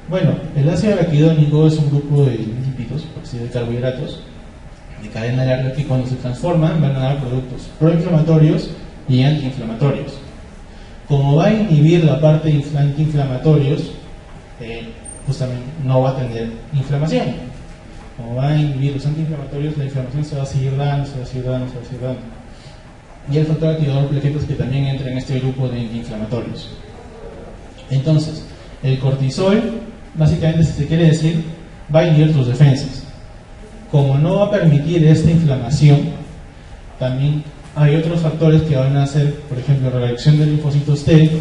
Bueno, el ácido araquidónico es un grupo de lípidos, por así de carbohidratos, de cadena larga que cuando se transforman van a dar productos proinflamatorios y antiinflamatorios. Como va a inhibir la parte de antiinflamatorios, justamente no va a tener inflamación. Como va a inhibir los antiinflamatorios, la inflamación se va a seguir dando, se va a seguir dando, se va a seguir dando. Y el factor activador plaquetas que también entra en este grupo de antiinflamatorios. Entonces, el cortisol, básicamente, si se quiere decir, va a inhibir tus defensas. Como no va a permitir esta inflamación, también hay otros factores que van a hacer, por ejemplo, la reacción de linfocitos T,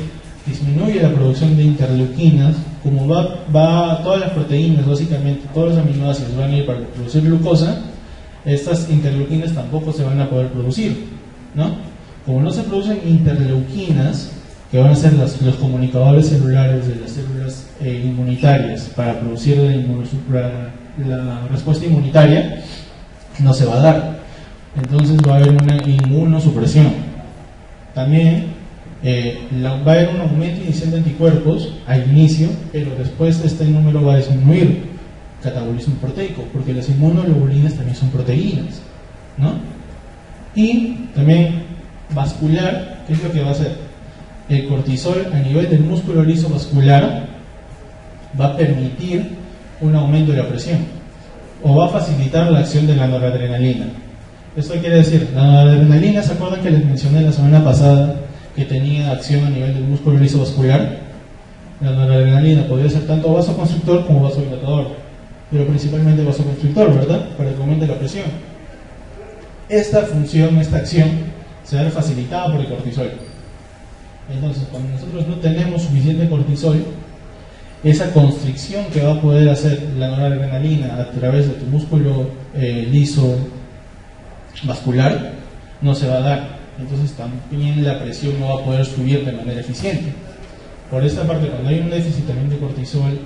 disminuye la producción de interleuquinas. Como va todas las proteínas, básicamente todos los aminoácidos van a ir para producir glucosa, estas interleuquinas tampoco se van a poder producir, ¿no? Como no se producen interleuquinas, que van a ser los comunicadores celulares de las células inmunitarias para producir la respuesta inmunitaria, no se va a dar. Entonces va a haber una inmunosupresión. También va a haber un aumento inicial de anticuerpos al inicio, pero después este número va a disminuir. Catabolismo proteico, porque las inmunoglobulinas también son proteínas, ¿no? Y también vascular, ¿qué es lo que va a hacer? El cortisol a nivel del músculo liso vascular va a permitir un aumento de la presión o va a facilitar la acción de la noradrenalina. Esto quiere decir, la noradrenalina, ¿se acuerdan que les mencioné la semana pasada que tenía acción a nivel del músculo liso vascular? La noradrenalina podría ser tanto vasoconstrictor como vasodilatador, pero principalmente vasoconstrictor, ¿verdad? Para que aumente la presión. Esta función, esta acción, se va a ver facilitada por el cortisol. Entonces, cuando nosotros no tenemos suficiente cortisol, esa constricción que va a poder hacer la noradrenalina a través de tu músculo liso vascular no se va a dar. Entonces también la presión no va a poder subir de manera eficiente. Por esta parte, cuando hay un déficit también de cortisol,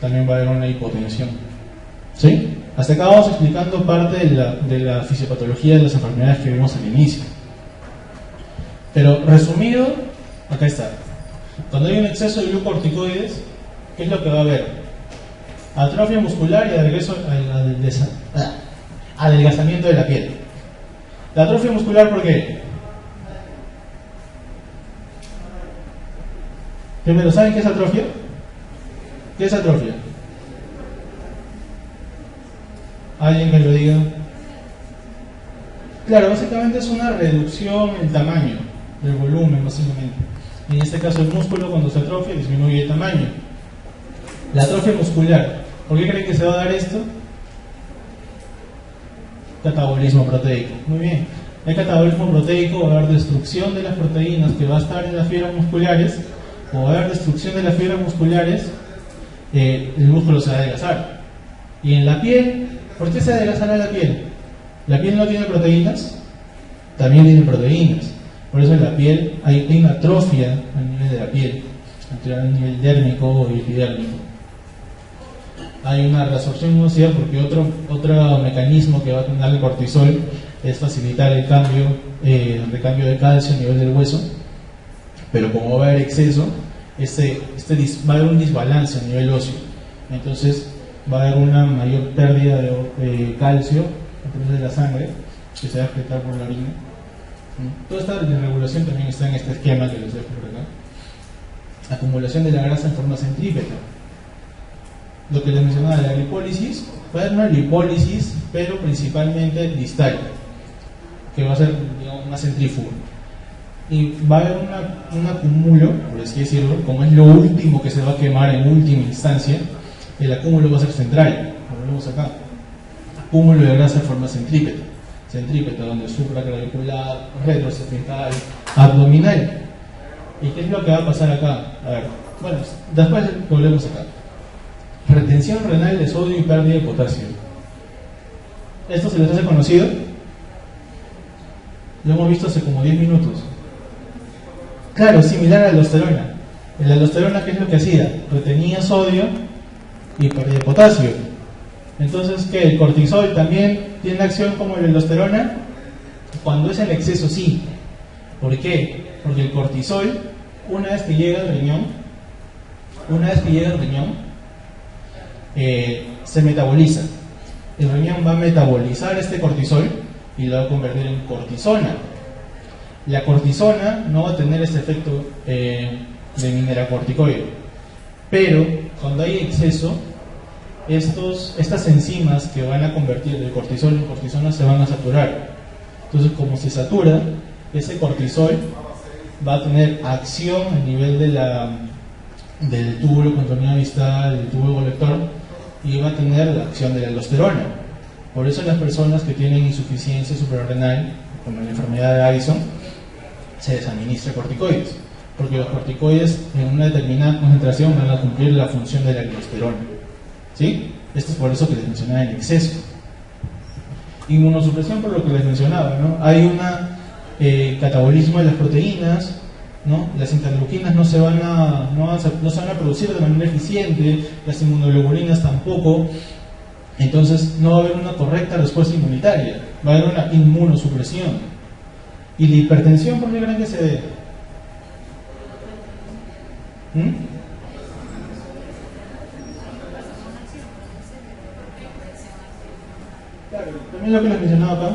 también va a haber una hipotensión. ¿Sí? Hasta acá vamos explicando parte de la fisiopatología de las enfermedades que vimos al inicio. Pero resumido, acá está. Cuando hay un exceso de glucocorticoides, ¿qué es lo que va a haber? Atrofia muscular y adelgazamiento de la piel. La atrofia muscular, ¿por qué? Primero, ¿saben qué es atrofia? ¿Qué es atrofia? ¿Alguien que lo diga? Claro, básicamente es una reducción en tamaño del volumen, básicamente. En este caso, el músculo cuando se atrofia disminuye de tamaño. La atrofia muscular, ¿por qué creen que se va a dar esto? Catabolismo proteico. Muy bien. El catabolismo proteico va a haber destrucción de las proteínas que va a estar en las fibras musculares. Como va a haber destrucción de las fibras musculares, el músculo se va a adelgazar. Y en la piel, ¿por qué se adelgazará la piel? ¿La piel no tiene proteínas? También tiene proteínas. Por eso en la piel hay una atrofia a nivel de la piel, a nivel dérmico y epidérmico. Hay una reabsorción ósea porque otro mecanismo que va a tener el cortisol es facilitar el recambio de calcio a nivel del hueso, pero como va a haber exceso, va a haber un desbalance a nivel óseo, entonces va a haber una mayor pérdida de calcio a través de la sangre que se va a excretar por la orina. Toda esta desregulación también está en este esquema que les dejo por acá. Acumulación de la grasa en forma centrípeta. Lo que les mencionaba de la lipólisis, va a haber una lipólisis, pero principalmente distal, que va a ser, digamos, una centrífuga. Y va a haber un acúmulo, por así decirlo, como es lo último que se va a quemar en última instancia, el acúmulo va a ser central. Lo vemos acá. Acúmulo de grasa en forma centrípeta. Centrípeta, donde supraclavicular, retrosacral, abdominal. ¿Y qué es lo que va a pasar acá? A ver, bueno, después volvemos acá. Retención renal de sodio y pérdida de potasio. ¿Esto se les hace conocido? Lo hemos visto hace como 10 minutos. Claro, similar a la aldosterona. La aldosterona, ¿qué es lo que hacía? Retenía sodio y pérdida de potasio. Entonces, ¿qué? ¿El cortisol también tiene acción como la aldosterona? Cuando es en exceso, sí. ¿Por qué? Porque el cortisol, una vez que llega al riñón, se metaboliza. El riñón va a metabolizar este cortisol y lo va a convertir en cortisona. La cortisona no va a tener ese efecto de mineralocorticoide, pero cuando hay exceso, estas enzimas que van a convertir el cortisol en cortisona se van a saturar. Entonces, como se satura, ese cortisol va a tener acción a nivel del túbulo contorneo distal, del túbulo colector, y va a tener la acción de la aldosterona. Por eso las personas que tienen insuficiencia suprarrenal, como la enfermedad de Addison, se les administra corticoides, porque los corticoides en una determinada concentración van a cumplir la función de la aldosterona. ¿Sí? Esto es por eso que les mencionaba en exceso. Inmunosupresión, por lo que les mencionaba, ¿no? Hay un catabolismo de las proteínas, ¿no? Las interleuquinas no se van a producir de manera eficiente, las inmunoglobulinas tampoco. Entonces no va a haber una correcta respuesta inmunitaria, va a haber una inmunosupresión. ¿Y la hipertensión por qué creen que se dé? Claro, también lo que les mencionaba acá,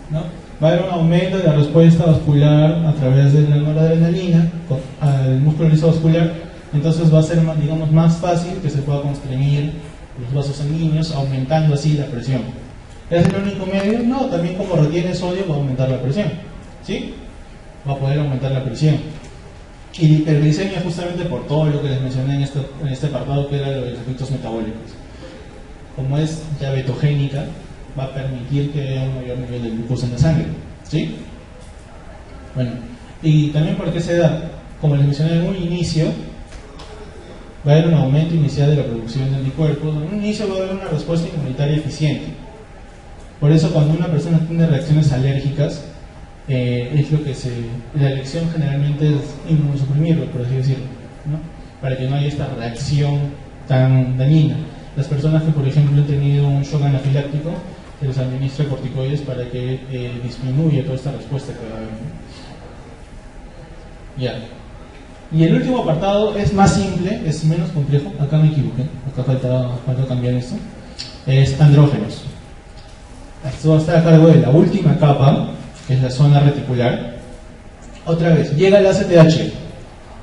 ¿no? Va a haber un aumento de la respuesta vascular a través de la noradrenalina al músculo liso vascular. Entonces va a ser, digamos, más fácil que se pueda constreñir los vasos sanguíneos, aumentando así la presión. ¿Es el único medio? No, también como retiene sodio va a aumentar la presión, ¿sí? Va a poder aumentar la presión. Y la hiperglicemia justamente por todo lo que les mencioné en este apartado, que era de los efectos metabólicos. Como es diabetogénica, va a permitir que haya un mayor nivel de glucosa en la sangre, ¿sí? Bueno, y también por qué se da, como les mencioné en un inicio, va a haber un aumento inicial de la producción de anticuerpos. En un inicio va a haber una respuesta inmunitaria eficiente. Por eso cuando una persona tiene reacciones alérgicas, es lo que la elección generalmente es inmunosuprimirlo, por así decirlo, ¿no? Para que no haya esta reacción tan dañina. Las personas que, por ejemplo, han tenido un shock anafiláctico, se les administra corticoides para que disminuya toda esta respuesta que va a haber, ¿no? Ya. Y el último apartado es más simple, es menos complejo. Acá me equivoqué, acá falta cambiar esto. Es andrógenos. Esto va a estar a cargo de la última capa, que es la zona reticular. Otra vez, llega el ACTH.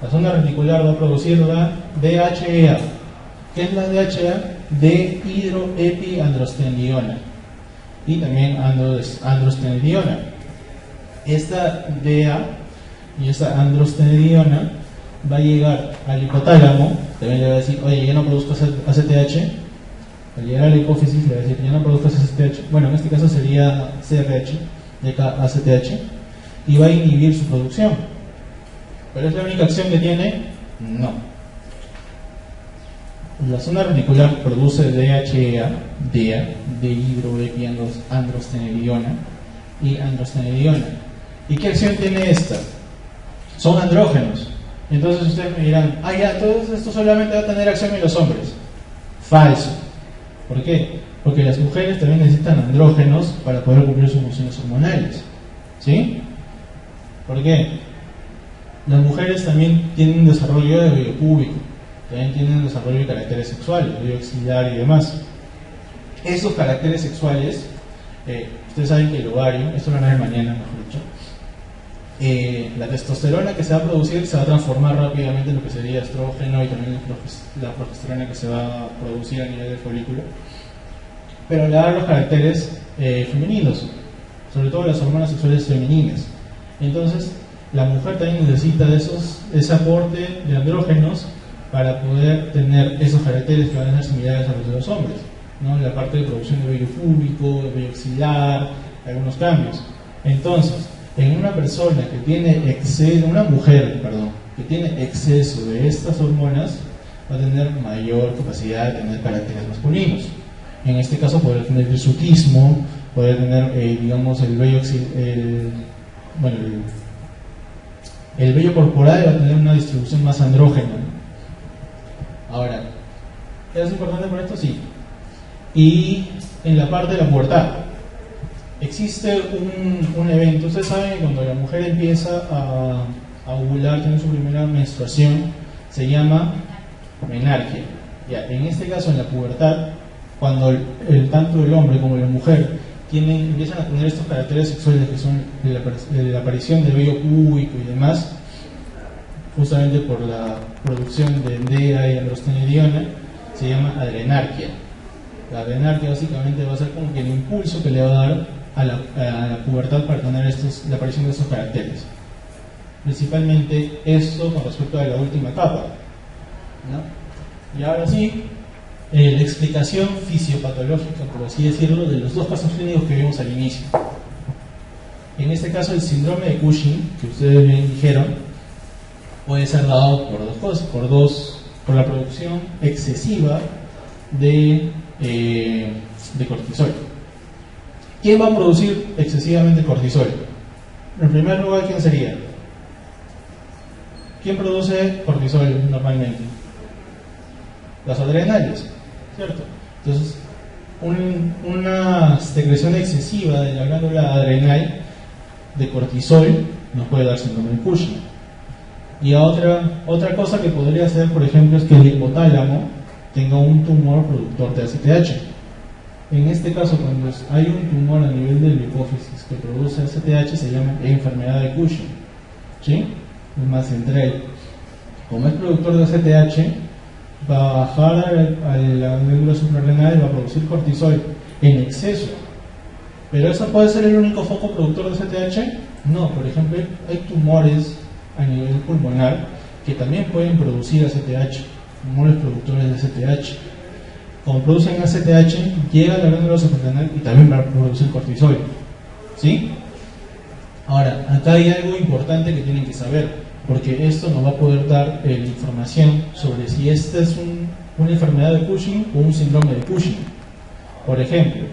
La zona reticular va a producir la DHEA. ¿Qué es la DHEA? Dehidroepiandrostenediona. Y también androstenediona. Esta DEA y esta androstenediona va a llegar al hipotálamo. También le va a decir, oye, ya no produzco ACTH. Al llegar a la hipófisis le va a decir, ya no produzco ACTH. Bueno, en este caso sería CRH, de ACTH, y va a inhibir su producción. ¿Pero es la única acción que tiene? No. La zona reticular produce DHEA, DEA, dehidroepiandrostenediona y androstenediona. ¿Y qué acción tiene esta? Son andrógenos. Entonces ustedes me dirán, ya, todo esto solamente va a tener acción en los hombres. Falso. ¿Por qué? Porque las mujeres también necesitan andrógenos para poder cumplir sus funciones hormonales. ¿Sí? ¿Por qué? Las mujeres también tienen un desarrollo de vello púbico, también tienen un desarrollo de caracteres sexuales, vello axilar y demás. Esos caracteres sexuales, ustedes saben que el ovario, esto lo van a ver mañana, mejor dicho, la testosterona que se va a producir se va a transformar rápidamente en lo que sería estrógeno y también la progesterona que se va a producir a nivel del folículo, pero le dan los caracteres femeninos, sobre todo las hormonas sexuales femeninas. Entonces, la mujer también necesita ese aporte de andrógenos para poder tener esos caracteres que van a ser similares a los de los hombres, ¿no? La parte de producción de vello púbico, de vello axilar, algunos cambios. Entonces, en una persona que tiene una mujer, que tiene exceso de estas hormonas, va a tener mayor capacidad de tener caracteres masculinos. En este caso, podrá tener hirsutismo, podrá tener, digamos, el vello el vello corporal va a tener una distribución más andrógena. Ahora, ¿es importante por esto? Sí. Y en la parte de la pubertad, existe un evento. Ustedes saben que cuando la mujer empieza a ovular, tiene su primera menstruación, se llama menarquia. Ya, en este caso, en la pubertad, cuando tanto el hombre como la mujer empiezan a tener estos caracteres sexuales que son la aparición de vello púbico y demás, justamente por la producción de DEA y androstenediona, se llama adrenarquia. La adrenarquia básicamente va a ser como que el impulso que le va a dar a la pubertad para tener la aparición de estos caracteres. Principalmente esto con respecto a la última etapa, ¿no? Y ahora sí, la explicación fisiopatológica, por así decirlo, de los dos casos clínicos que vimos al inicio. En este caso, el síndrome de Cushing, que ustedes bien dijeron, puede ser dado por dos cosas, por la producción excesiva de cortisol. ¿Quién va a producir excesivamente cortisol? En primer lugar, ¿quién sería? ¿Quién produce cortisol normalmente? Las adrenales, ¿cierto? Entonces, una secreción excesiva de la glándula adrenal de cortisol nos puede dar síndrome de Cushing. Y otra cosa que podría ser, por ejemplo, es que el hipotálamo tenga un tumor productor de ACTH. En este caso, cuando hay un tumor a nivel de la hipófisis que produce ACTH, se llama enfermedad de Cushing, ¿sí? Es más central. Como es productor de ACTH, va a bajar a la glándula suprarrenal y va a producir cortisol en exceso. ¿Pero eso puede ser el único foco productor de ACTH? No, por ejemplo, hay tumores a nivel pulmonar que también pueden producir ACTH, tumores productores de ACTH. Como producen ACTH, llega a la glándula suprarrenal y también va a producir cortisol, ¿sí? Ahora, acá hay algo importante que tienen que saber, porque esto nos va a poder dar información sobre si esta es una enfermedad de Cushing o un síndrome de Cushing. Por ejemplo,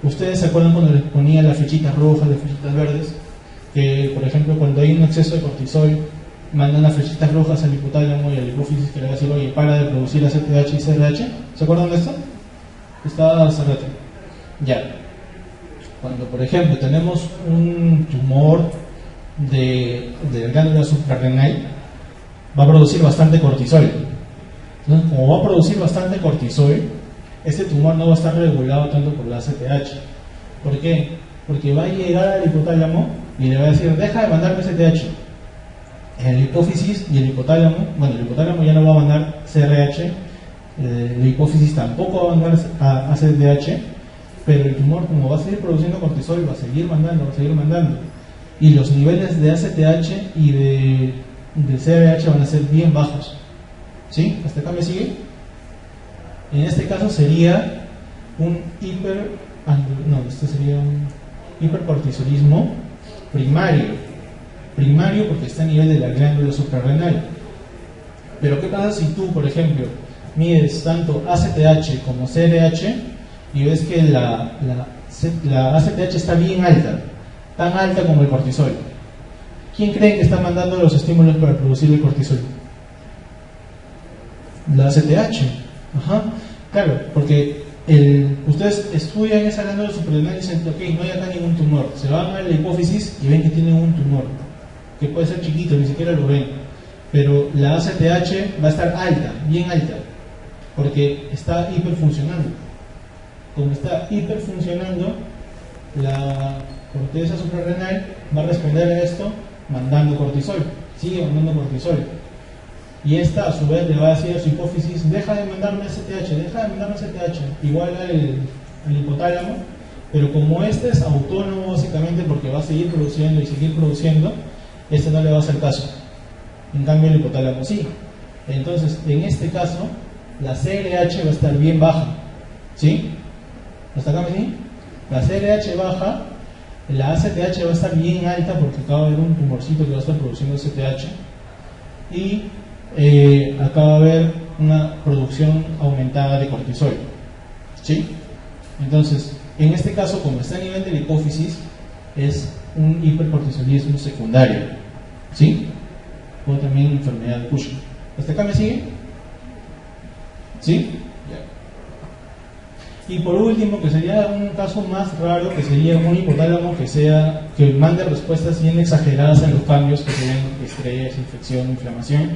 ¿ustedes se acuerdan cuando les ponía las flechitas rojas, las flechitas verdes? Que, por ejemplo, cuando hay un exceso de cortisol, mandan las flechitas rojas al hipotálamo y al hipófisis que le va a decir, oye, para de producir ACTH y CRH. ¿Se acuerdan de esto? Está hace rato. Ya. Cuando, por ejemplo, tenemos un tumor de glándula suprarrenal, va a producir bastante cortisol. Entonces, como va a producir bastante cortisol, este tumor no va a estar regulado tanto por la ACTH. ¿Por qué? Porque va a llegar al hipotálamo y le va a decir, deja de mandarme ACTH. El hipófisis y el hipotálamo, bueno, el hipotálamo ya no va a mandar CRH, la hipófisis tampoco va a mandar ACTH, pero el tumor, como va a seguir produciendo cortisol, va a seguir mandando. Y los niveles de ACTH y de CRH van a ser bien bajos. ¿Sí? ¿Hasta acá me sigue? En este caso sería un hipercortisolismo primario porque está a nivel de la glándula suprarrenal. Pero ¿qué pasa si tú, por ejemplo, mides tanto ACTH como CRH y ves que la ACTH está bien alta, tan alta como el cortisol? ¿Quién cree que está mandando los estímulos para producir el cortisol? La ACTH. Ajá. Claro, porque ustedes estudian esa glándula suprarrenal y dicen, ok, no hay acá ningún tumor. Se van a la hipófisis y ven que tienen un tumor, que puede ser chiquito, ni siquiera lo ven. Pero la ACTH va a estar alta, bien alta, porque está hiperfuncionando. Como está hiperfuncionando, la corteza suprarrenal va a responder a esto mandando cortisol, sigue mandando cortisol. Y esta a su vez le va a decir a su hipófisis, deja de mandarme ACTH, igual al hipotálamo, pero como este es autónomo básicamente porque va a seguir produciendo, este no le va a hacer caso. En cambio el hipotálamo sí. Entonces, en este caso, la CRH va a estar bien baja, ¿sí? ¿Hasta acá me sigue? La CRH baja, la ACTH va a estar bien alta porque acaba de haber un tumorcito que va a estar produciendo ACTH y acá va a haber una producción aumentada de cortisol, ¿sí? Entonces, en este caso, como está a nivel de la hipófisis, es un hipercortisolismo secundario, ¿sí? O también enfermedad de Cushing. ¿Hasta acá me sigue? ¿Sí? Ya. Y por último, que sería un caso más raro, que sería un hipotálamo que mande respuestas bien exageradas en los cambios, que serían estrés, infección, inflamación,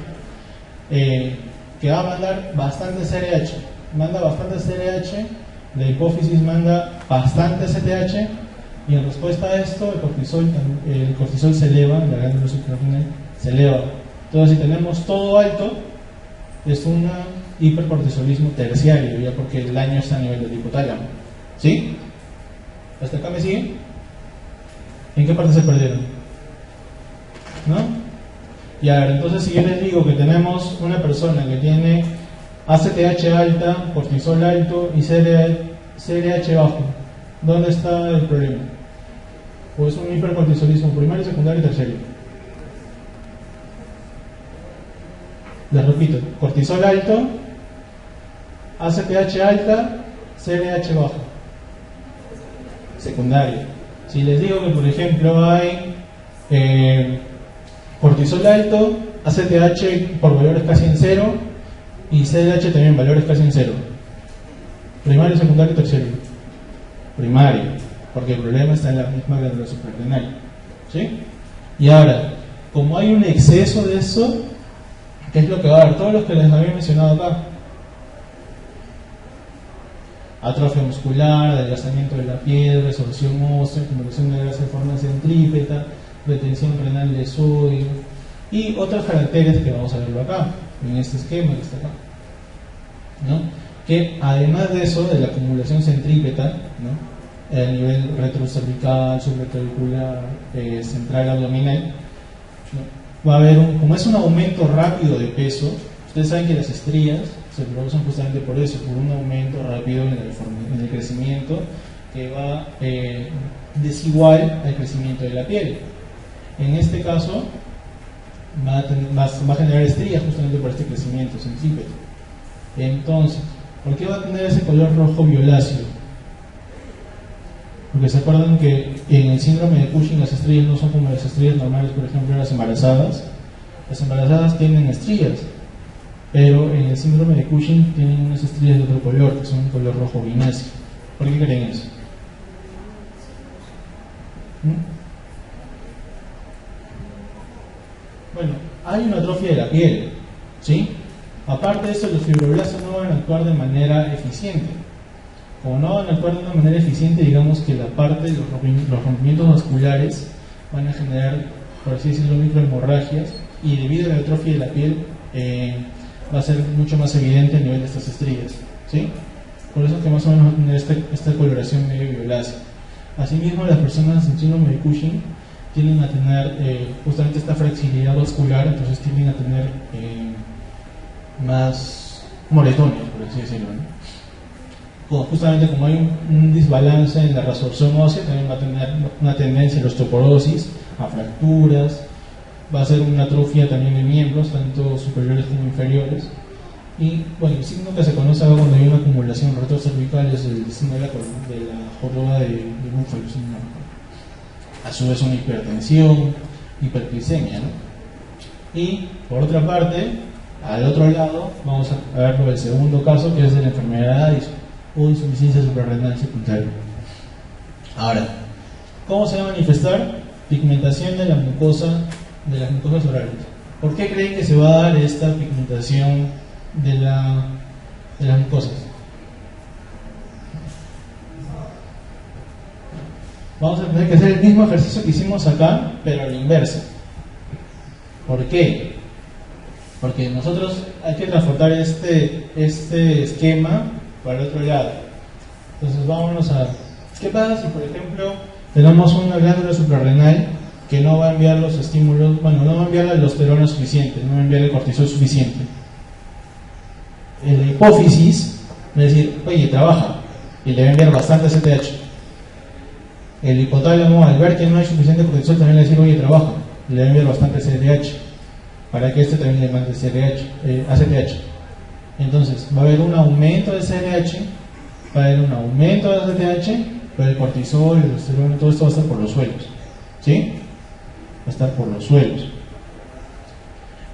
que va a mandar bastante CRH, manda bastante CRH, la hipófisis manda bastante CTH, y en respuesta a esto el cortisol se eleva, la glándula suprarrenal se eleva. Entonces, si tenemos todo alto, es un hipercortisolismo terciario, ya porque el daño está a nivel del hipotálamo. ¿Sí? ¿Hasta acá me siguen? ¿En qué parte se perdieron? ¿No? Y a ver, entonces si yo les digo que tenemos una persona que tiene ACTH alta, cortisol alto y CRH bajo, ¿dónde está el problema? ¿O es un hipercortisolismo primario, secundario y terciario? Les repito, cortisol alto, ACTH alta, CRH bajo, secundario. Si les digo que por ejemplo hay cortisol alto, ACTH por valores casi en cero y CRH también valores casi en cero, primario, secundario y terciario. Primario, porque el problema está en la misma glándula suprarrenal. ¿Sí? Y ahora, como hay un exceso de eso, ¿qué es lo que va a haber? Todos los que les había mencionado acá: atrofia muscular, adelgazamiento de la piel, resolución ósea, acumulación de grasa de forma centrípeta, retención renal de sodio y otros caracteres que vamos a verlo acá, en este esquema que está acá, ¿no? Que además de eso, de la acumulación centrípeta, ¿no?, a nivel retrocervical, subretroauricular, central abdominal, ¿no?, va a haber como es un aumento rápido de peso. Ustedes saben que las estrías se producen justamente por eso, por un aumento rápido en el crecimiento que va desigual al crecimiento de la piel. En este caso va a generar estrías justamente por este crecimiento centrípeto. Entonces, ¿por qué va a tener ese color rojo violáceo? Porque se acuerdan que en el síndrome de Cushing las estrías no son como las estrías normales, por ejemplo, las embarazadas. Las embarazadas tienen estrías, pero en el síndrome de Cushing tienen unas estrías de otro color, que son un color rojo vináceo. ¿Por qué creen eso? Bueno, hay una atrofia de la piel, ¿sí? Aparte de eso, los fibroblastos no van a actuar de manera eficiente. Como no van a actuar de una manera eficiente, digamos que la parte de los rompimientos vasculares van a generar, por así decirlo, microhemorragias, y debido a la atrofia de la piel va a ser mucho más evidente a nivel de estas estrías, ¿sí? Por eso que más o menos va a tener esta coloración medio violácea. Asimismo, las personas en síndrome de Cushing tienden a tener justamente esta flexibilidad vascular, entonces tienden a tener más moretones, por así decirlo, ¿no? Justamente como hay un desbalance en la resorción ósea, también va a tener una tendencia a la osteoporosis, a fracturas, va a ser una atrofia también de miembros, tanto superiores como inferiores. Y bueno, el signo que se conoce ahora cuando hay una acumulación retrocervical es el signo de la joroba de búfalo, a su vez una hipertensión, hiperglicemia, ¿no? Y por otra parte, al otro lado, vamos a ver el segundo caso, que es de la enfermedad de Addison o insuficiencia suprarrenal secundaria. Ahora, ¿cómo se va a manifestar? Pigmentación de las mucosas orales. ¿Por qué creen que se va a dar esta pigmentación de las mucosas? Vamos a tener que hacer el mismo ejercicio que hicimos acá, pero a la inversa. ¿Por qué? Porque nosotros hay que transportar este esquema para el otro lado. Entonces vámonos a... ¿Qué pasa si, por ejemplo, tenemos una glándula suprarrenal que no va a enviar los estímulos, bueno, no va a enviar la aldosterona suficiente, no va a enviar el cortisol suficiente? En la hipófisis va a decir, oye, trabaja, y le va a enviar bastante CTH. El hipotálamo, al ver que no hay suficiente cortisol, también le va a decir, oye, trabaja, y le va a enviar bastante CTH, para que este también le mande ACTH. Entonces, va a haber un aumento de CRH, va a haber un aumento de ACTH, pero el cortisol, el aldosterona, todo esto va a estar por los suelos, ¿sí? Va a estar por los suelos.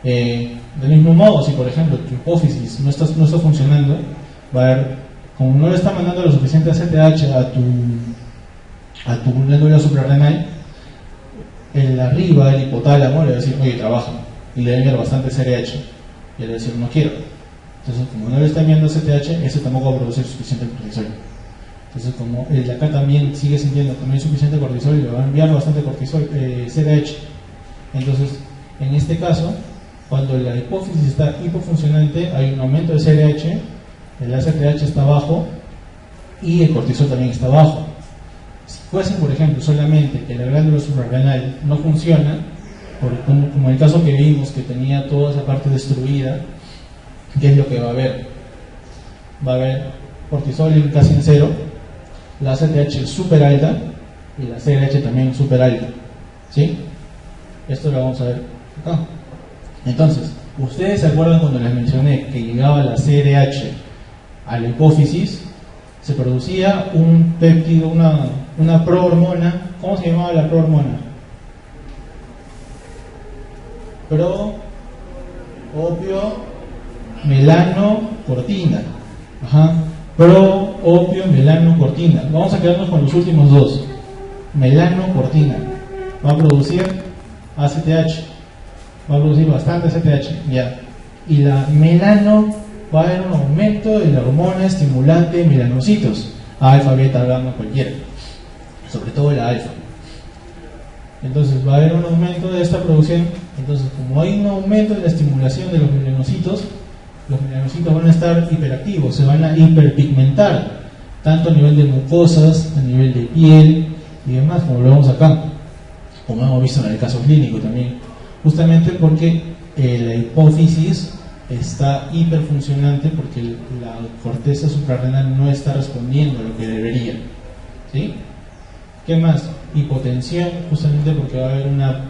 Del mismo modo, si por ejemplo tu hipófisis no está funcionando, va a haber como no le está mandando lo suficiente ACTH a tu glándula suprarrenal, el arriba, el hipotálamo, le va a decir, oye, trabaja, y le va a enviar bastante CRH, y le va a decir, no quiero. Entonces, como no le está enviando CTH, ese tampoco va a producir suficiente cortisol. Entonces, como el de acá también sigue sintiendo que no hay suficiente cortisol, le va a enviar bastante cortisol, CRH. Entonces, en este caso, cuando la hipófisis está hipofuncionante, hay un aumento de CRH, el ACTH está bajo y el cortisol también está bajo. Si fuese, por ejemplo, solamente que la glándula suprarrenal no funciona, como el caso que vimos, que tenía toda esa parte destruida, ¿qué es lo que va a haber? Va a haber cortisol casi en cero, la ACTH súper alta y la CRH también súper alta. ¿Sí? Esto lo vamos a ver acá. Entonces, ¿ustedes se acuerdan cuando les mencioné que llegaba la CRH a la hipófisis? Se producía un péptido, una prohormona. ¿Cómo se llamaba la prohormona? Pro-opio-melanocortina. Pro-opio-melanocortina. Vamos a quedarnos con los últimos dos. Melanocortina. Va a producir ACTH. Va a producir bastante ACTH. Ya. Y la melano, va a haber un aumento de la hormona estimulante de melanocitos. Alfa, beta, gamma, cualquiera. Sobre todo la alfa. Entonces va a haber un aumento de esta producción. Entonces, como hay un aumento de la estimulación de los melanocitos van a estar hiperactivos, se van a hiperpigmentar, tanto a nivel de mucosas, a nivel de piel y demás, como lo vemos acá, como hemos visto en el caso clínico también, justamente porque la hipófisis está hiperfuncionante porque la corteza suprarrenal no está respondiendo a lo que debería. ¿Sí? ¿Qué más? Hipotensión, justamente porque va a haber una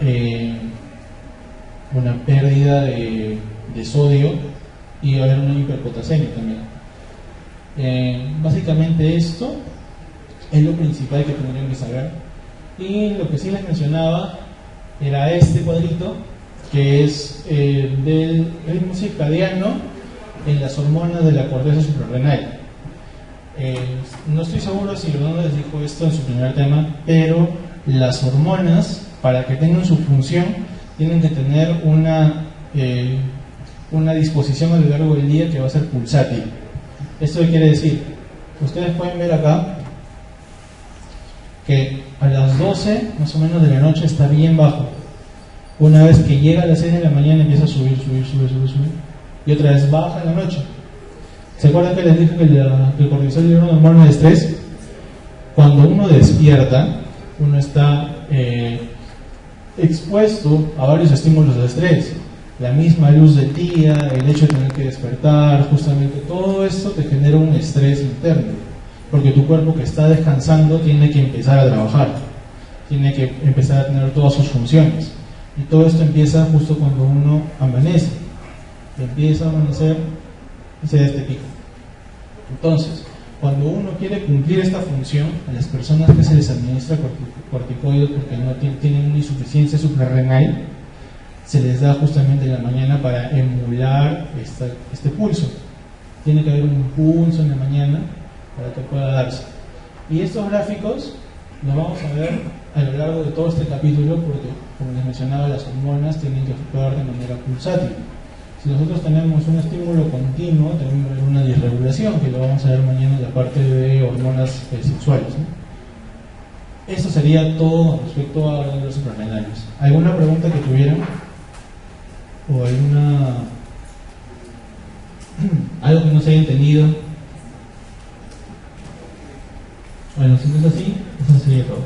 pérdida de sodio y va a haber una hiperpotasemia también. Básicamente esto es lo principal que tendrían que saber. Y lo que sí les mencionaba era este cuadrito, que es del ritmo circadiano en las hormonas de la corteza suprarrenal. No estoy seguro si Redondo les dijo esto en su primer tema, pero las hormonas, para que tengan su función, tienen que tener una disposición a lo largo del día que va a ser pulsátil. ¿Esto qué quiere decir? Ustedes pueden ver acá que a las 12 más o menos de la noche está bien bajo. Una vez que llega a las 6 de la mañana empieza a subir, y otra vez baja en la noche. ¿Se acuerdan que les dije que el cortisol era una hormona de estrés? Cuando uno despierta, uno está expuesto a varios estímulos de estrés. La misma luz del día, el hecho de tener que despertar, justamente todo esto te genera un estrés interno, porque tu cuerpo que está descansando tiene que empezar a trabajar, tiene que empezar a tener todas sus funciones, y todo esto empieza justo cuando uno amanece, empieza a amanecer y se da este pico. Entonces, cuando uno quiere cumplir esta función, a las personas que se les administra corticoides porque no tienen una insuficiencia suprarrenal, se les da justamente en la mañana para emular este pulso. Tiene que haber un pulso en la mañana para que pueda darse. Y estos gráficos los vamos a ver a lo largo de todo este capítulo porque, como les mencionaba, las hormonas tienen que actuar de manera pulsátil. Si nosotros tenemos un estímulo continuo, tenemos una disregulación, que lo vamos a ver mañana en la parte de hormonas sexuales, ¿no? Eso sería todo respecto a los suprarrenales. ¿Alguna pregunta que tuvieran? ¿O algo que no se haya entendido? Bueno, si no es así, eso sería todo.